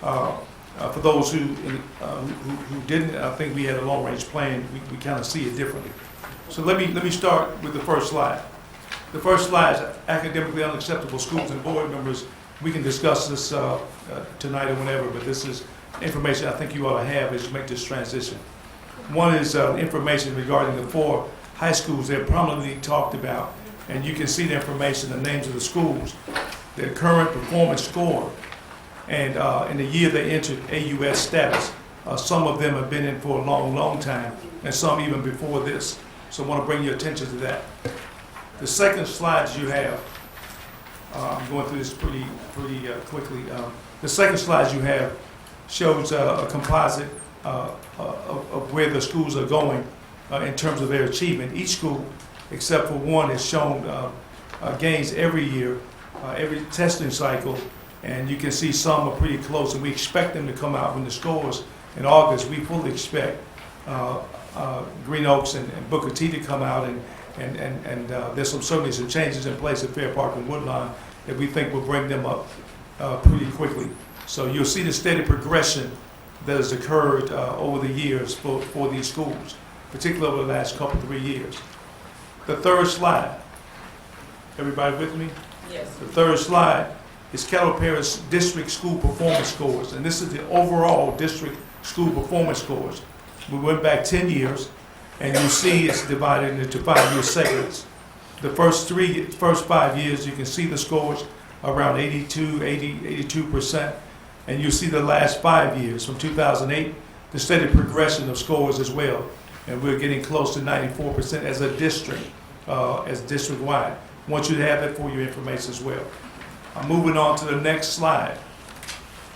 For those who didn't, I think we had a long-range plan. We kind of see it differently. So let me start with the first slide. The first slide is academically unacceptable schools and board members. We can discuss this tonight or whenever, but this is information I think you ought to have as you make this transition. One is information regarding the 4 high schools that are prominently talked about. And you can see the information, the names of the schools, their current performance score, and in the year they entered AUS status. Some of them have been in for a long, long time, and some even before this. So I want to bring your attention to that. The second slide you have, I'm going through this pretty quickly. The second slide you have shows a composite of where the schools are going in terms of their achievement. Each school, except for one, has shown gains every year, every testing cycle, and you can see some are pretty close, and we expect them to come out when the scores in August. We fully expect Green Oaks and Booker T to come out, and there's certainly some changes in place at Fair Park and Woodlawn that we think will bring them up pretty quickly. So you'll see the steady progression that has occurred over the years for these schools, particularly over the last couple, 3 years. The third slide, everybody with me? Yes. The third slide is Caddo Parish District School Performance Scores, and this is the overall district school performance scores. We went back 10 years, and you see it's divided into 5-year segments. The first 5 years, you can see the scores around 82%, and you see the last 5 years, from 2008, the steady progression of scores as well, and we're getting close to 94% as a district, as district-wide. I want you to have that for your information as well. I'm moving on to the next slide.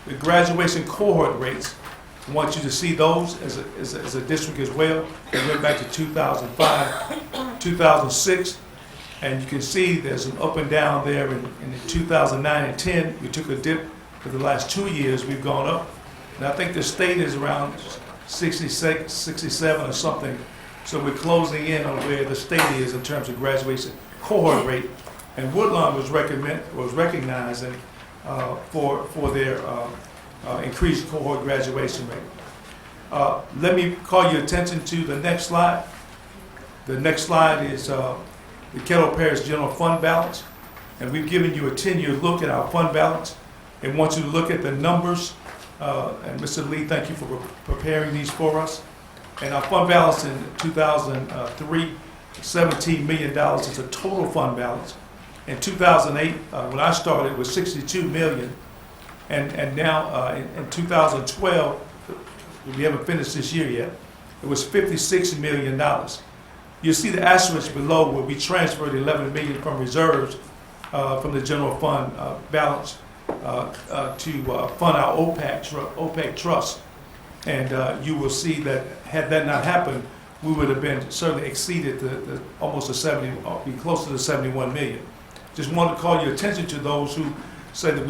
The graduation cohort rates, I want you to see those as a district as well. We went back to 2005, 2006, and you can see there's an up and down there. In 2009 and 10, we took a dip. For the last 2 years, we've gone up. And I think the state is around 66, 67 or something. So we're closing in on where the state is in terms of graduation cohort rate. And Woodlawn was recognizing for their increased cohort graduation rate. Let me call your attention to the next slide. The next slide is the Caddo Parish General Fund balance. And we've given you a 10-year look at our fund balance and want you to look at the numbers. And Mr. Lee, thank you for preparing these for us. And our fund balance in 2003, $17 million is a total fund balance. In 2008, when I started, it was $62 million. And now in 2012, we haven't finished this year yet, it was $56 million. You see the asterisk below where we transferred $11 million from reserves from the general fund balance to fund our OPEC trust. And you will see that had that not happened, we would have been certainly exceeded almost be close to the 71 million. Just wanted to call your attention to those who say that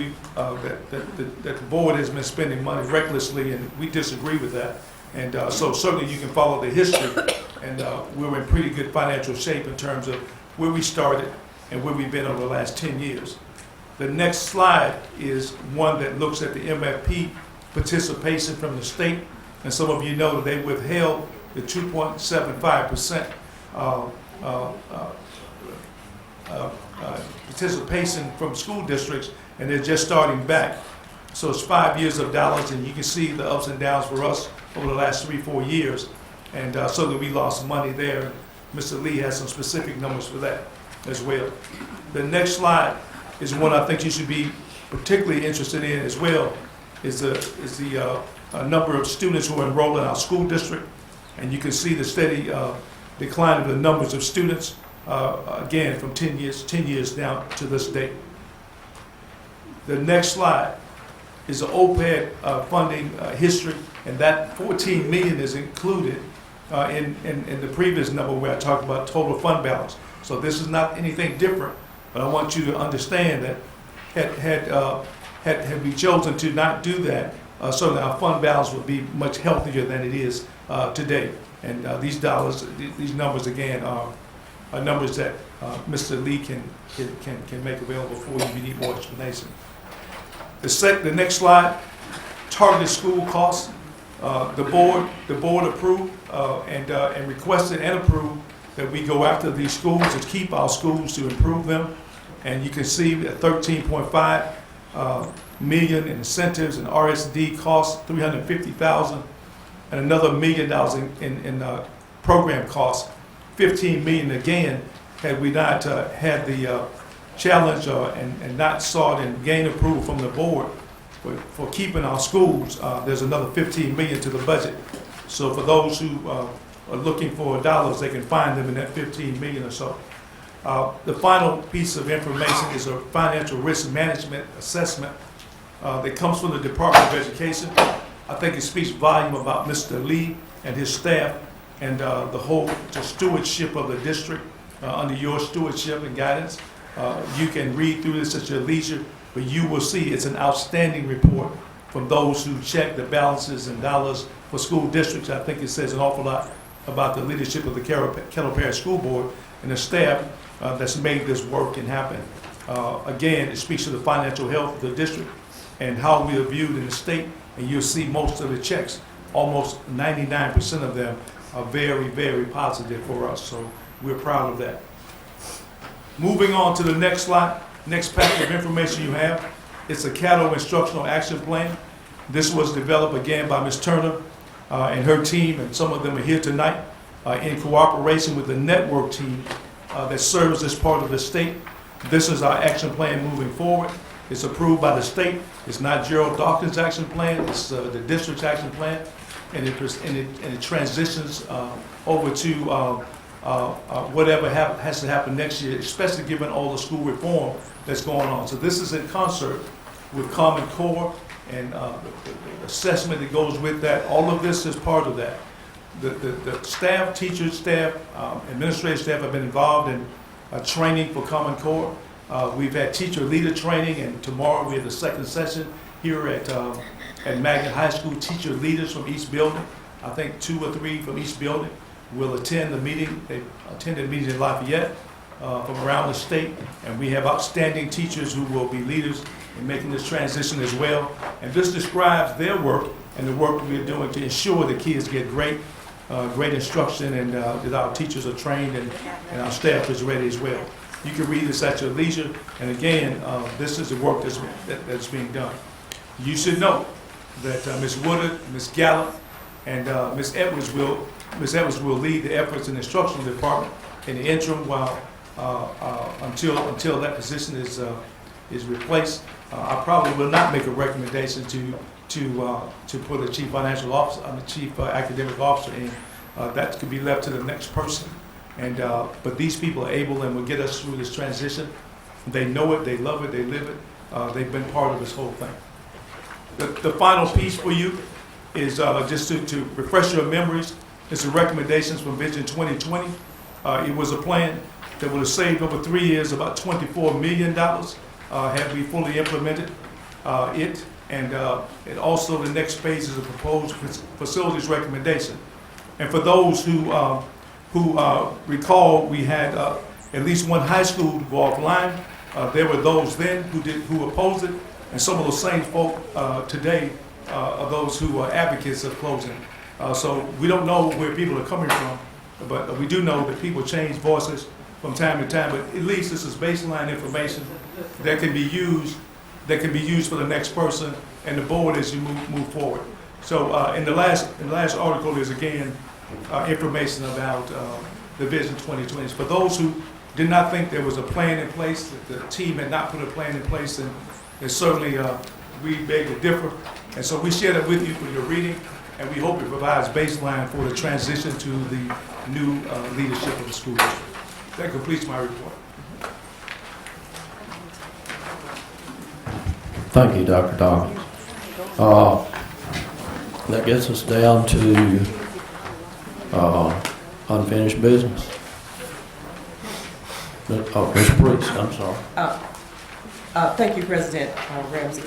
that the board has been spending money recklessly, and we disagree with that. And so certainly you can follow the history, and we're in pretty good financial shape in terms of where we started and where we've been over the last 10 years. The next slide is one that looks at the MFP participation from the state, and some of you know that they withheld the 2.75% participation from school districts, and they're just starting back. So it's 5 years of dollars, and you can see the ups and downs for us over the last 3-4 years, and so that we lost money there. Mr. Lee has some specific numbers for that as well. The next slide is one I think you should be particularly interested in as well, is the number of students who are enrolled in our school district, and you can see the steady decline of the numbers of students, again, from 10 years down to this date. The next slide is the OPED funding history, and that 14 million is included in the previous number where I talked about total fund balance. So this is not anything different, but I want you to understand that had we chosen to not do that, certainly our fund balance would be much healthier than it is today. And these numbers again are numbers that Mr. Lee can make available for you if you need more explanation. The next slide, targeted school costs. The board approved and requested and approved that we go after these schools to keep our schools, to improve them. And you can see that 13.5 million in incentives and RSD costs, 350,000, and another $1 million in program costs. 15 million again, had we not had the challenge and not sought and gained approval from the board for keeping our schools. There's another 15 million to the budget. So for those who are looking for dollars, they can find them in that 15 million or so. The final piece of information is a financial risk management assessment that comes from the Department of Education. I think it speaks volume about Mr. Lee and his staff and the whole stewardship of the district under your stewardship and guidance. You can read through this at your leisure, but you will see it's an outstanding report from those who check the balances and dollars for school districts. I think it says an awful lot about the leadership of the Caddo Parish School Board and the staff that's made this work and happen. Again, it speaks to the financial health of the district and how we are viewed in the state, and you'll see most of the checks, almost 99% of them, are very, very positive for us, so we're proud of that. Moving on to the next slide, next packet of information you have It's a Caddo instructional action plan. This was developed again by Ms. Turner and her team, and some of them are here tonight, in cooperation with the network team that serves as part of the state. This is our action plan moving forward. It's approved by the state. It's not Gerald Dawkins' action plan, it's the district's action plan, and it transitions over to whatever has to happen next year, especially given all the school reform that's going on. So this is in concert with Common Core and the assessment that goes with that. All of this is part of that. The staff, teachers, staff, administrative staff have been involved in training for Common Core. We've had teacher leader training, and tomorrow we have the second session here at Magnet High School. Teacher leaders from each building, I think 2 or 3 from each building, will attend the meeting. They attended meetings in Lafayette from around the state, and we have outstanding teachers who will be leaders in making this transition as well. And this describes their work and the work we're doing to ensure that kids get great instruction, and that our teachers are trained and our staff is ready as well. You can read this at your leisure, and again, this is the work that's being done. You should know that Ms. Woodard, Ms. Gallup, and Ms. Edwards will lead the efforts in the instructional department in the interim while until that position is replaced. I probably will not make a recommendation to put a chief financial officer, chief academic officer in. That could be left to the next person. And but these people are able and will get us through this transition. They know it, they love it, they live it. They've been part of this whole thing. The final piece for you is just to refresh your memories. It's the recommendations from Vision 2020. It was a plan that would have saved over 3 years about $24 million had we fully implemented it. And also the next phase is a proposed facilities recommendation. And for those who recall, we had at least one high school to go offline. There were those then who opposed it, and some of those same folk today are those who are advocates of closing. So we don't know where people are coming from, but we do know that people change voices from time to time. But at least this is baseline information that can be used for the next person and the board as you move forward. So in the last article is again information about the Vision 2020. For those who did not think there was a plan in place, that the team had not put a plan in place, and certainly we beg to differ. And so we share that with you for your reading, and we hope it provides baseline for the transition to the new leadership of the school district. That completes my report. Thank you, Dr. Dawkins. That gets us down to unfinished business. Mr. Priest, I'm sorry. Thank you, President Ramsey.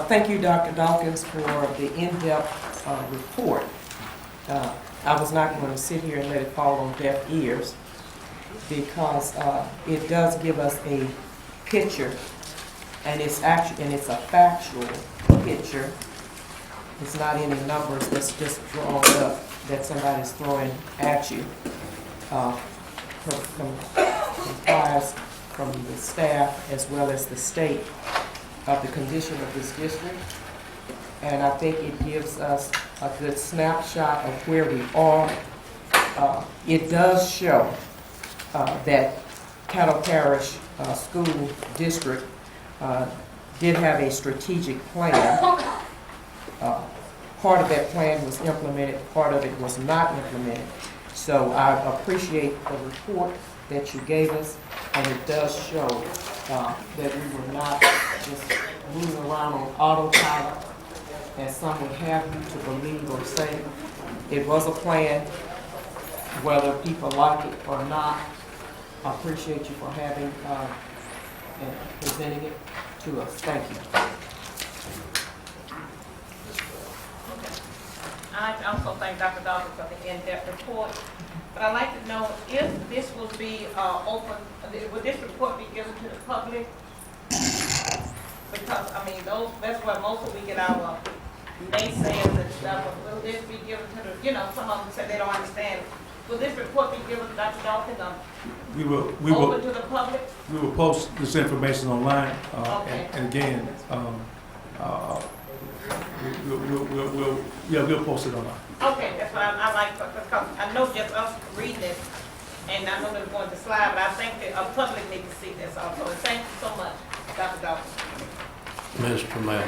Thank you, Dr. Dawkins, for the in-depth report. I was not going to sit here and let it fall on deaf ears, because it does give us a picture, and it's a factual picture. It's not any numbers that's just drawn up that somebody's throwing at you. Complies from the staff as well as the state of the condition of this district, and I think it gives us a good snapshot of where we are. It does show that Caddo Parish School District did have a strategic plan. Part of that plan was implemented, part of it was not implemented. So I appreciate the report that you gave us, and it does show that we were not just moving around on autopilot, as some would have you to believe or say. It was a plan, whether people like it or not. I appreciate you for having and presenting it to us. Thank you. I'd like to also thank Dr. Dawkins for the in-depth report. But I'd like to know if this will be open, would this report be given to the public? Because, I mean, that's where most of we get our naysayers and stuff. But will this be given to the, some of them say they don't understand will this report be given to Dr. Dawkins, We will open to the public? we will post this information online, Okay. and again, we'll post it online. Okay, that's why I like, because I know just us reading it, and I know they're going to slide, but I think the public need to see this also. Thank you so much, Dr. Dawkins. Mr. Mel.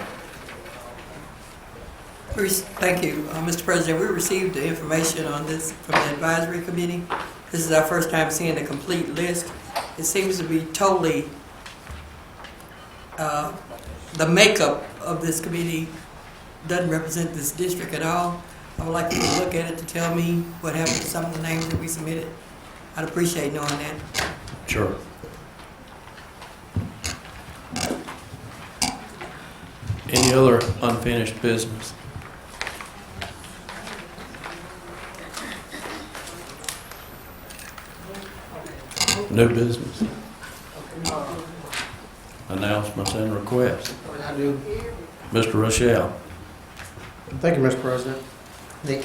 Thank you, Mr. President. We received the information on this from the advisory committee. This is our first time seeing a complete list. It seems to be totally, the makeup of this committee doesn't represent this district at all. I would like you to look at it to tell me what happened to some of the names that we submitted. I'd appreciate knowing that. Sure. Any other unfinished business? New business? Announcements and requests. I do. Mr. Rochelle. Thank you, Mr. President.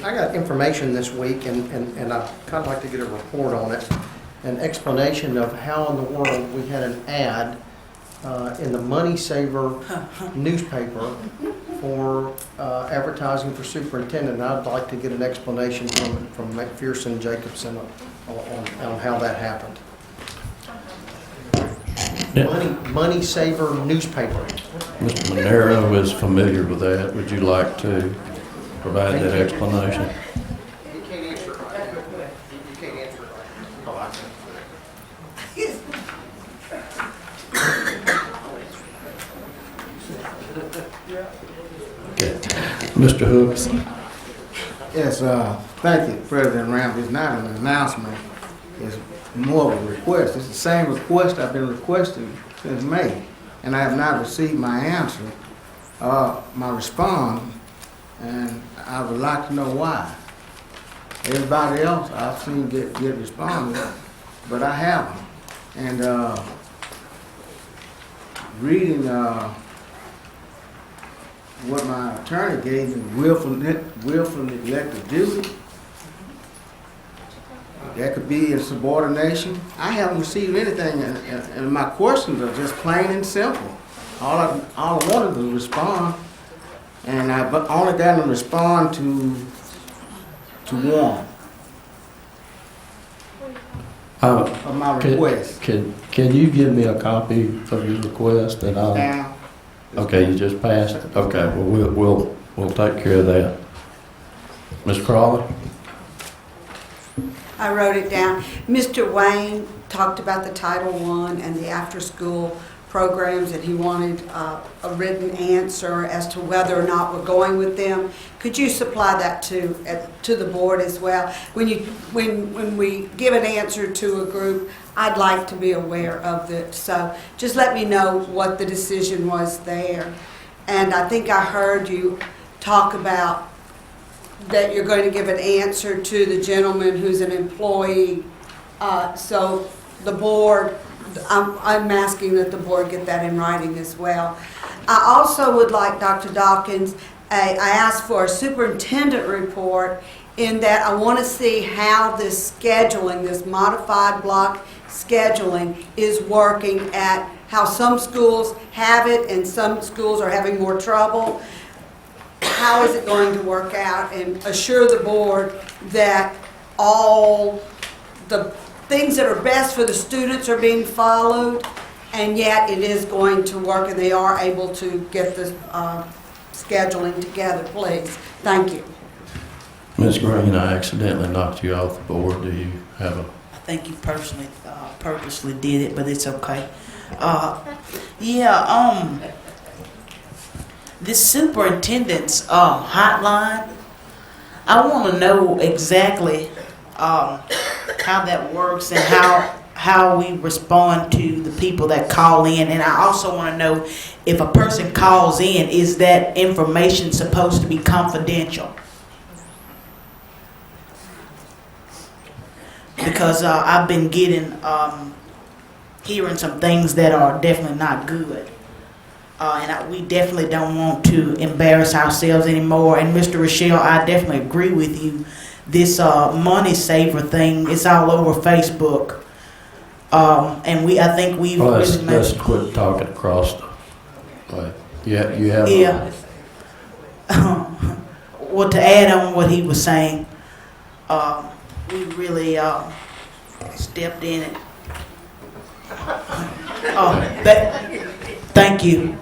I got information this week, and I'd kind of like to get a report on it, an explanation of how in the world we had an ad in the Money Saver newspaper for advertising for superintendent. I'd like to get an explanation from McPherson Jacobson on how that happened. Money Saver newspaper. Mr. Monero is familiar with that. Would you like to provide that explanation? You can't answer it right. You can't answer it right. Oh, I Okay. Mr. Hooks. Yes, thank you, President Ramsey. It's not an announcement. It's more of a request. It's the same request I've been requesting since May, and I have not received my answer, my response, and I would like to know why. Everybody else I've seen get responses, but I haven't. And reading what my attorney gave me, willful neglect of duty. That could be insubordination. I haven't received anything, and my questions are just plain and simple. All I wanted to respond, and I've only gotten to respond to one of my requests. Can you give me a copy of your request that I'll? Now, Okay, you just passed it? Okay, well, we'll take care of that. Ms. Crawley? I wrote it down. Mr. Wayne talked about the Title I and the after-school programs, and he wanted a written answer as to whether or not we're going with them. Could you supply that to the board as well? When we give an answer to a group, I'd like to be aware of it. So just let me know what the decision was there. And I think I heard you talk about that you're going to give an answer to the gentleman who's an employee. So the board, I'm asking that the board get that in writing as well. I also would like, Dr. Dawkins, I asked for a superintendent report in that I want to see how this scheduling, this modified block scheduling is working, at how some schools have it and some schools are having more trouble. How is it going to work out, and assure the board that all the things that are best for the students are being followed, and yet it is going to work and they are able to get the scheduling together, please. Thank you. Ms. Green, I accidentally knocked you off the board. Do you have a? I think you purposely did it, but it's okay. This superintendent's hotline, I want to know exactly how that works and how we respond to the people that call in. And I also want to know, if a person calls in, is that information supposed to be confidential? Because I've been hearing some things that are definitely not good. And we definitely don't want to embarrass ourselves anymore. And Mr. Rochelle, I definitely agree with you this money saver thing. It's all over Facebook. And I think we Well, really let's quit talking across the way. You have. Yeah. Well, to add on what he was saying, we really stepped in it. Thank you.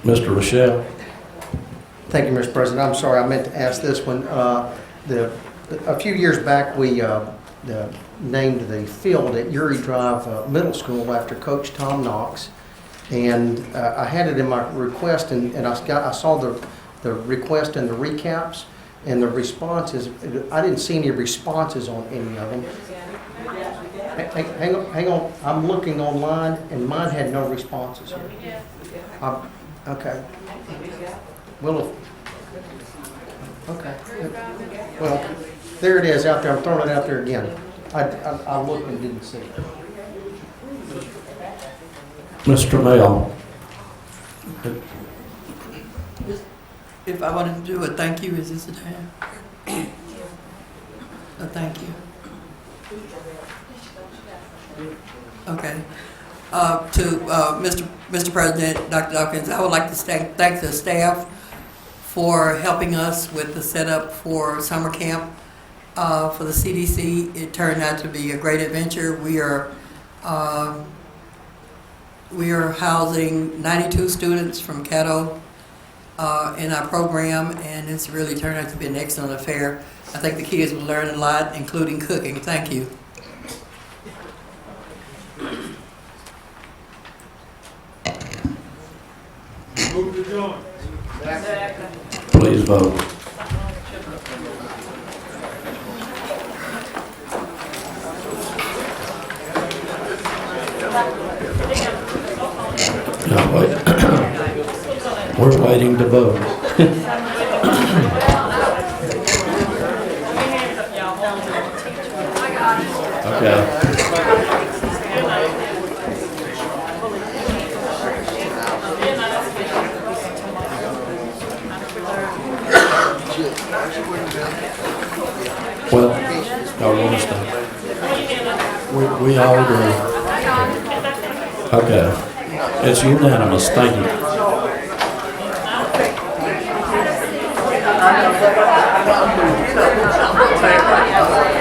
Mr. Rochelle? Thank you, Mr. President. I'm sorry, I meant to ask this one. A few years back, we named the field at Uri Drive Middle School after Coach Tom Knox. And I had it in my request, and I saw the request and the recaps, and the responses. I didn't see any responses on any of them. Hang on. I'm looking online, and mine had no responses. Okay. Well, okay. Well, there it is out there. I'm throwing it out there again. I looked and didn't see it. Mr. Mail? If I wanted to do a thank you, is this the time? A thank you. Okay. To Mr. President, Dr. Dawkins, I would like to thank the staff for helping us with the setup for summer camp for the CDC. It turned out to be a great adventure. We are housing 92 students from Caddo in our program, and it's really turned out to be an excellent affair. I think the kids will learn a lot, including cooking. Thank you. Move to join. Please vote. No, wait. We're waiting to vote. Okay. Well, y'all want to stay? We all agree. Okay. It's unanimous. Thank you. Thank you.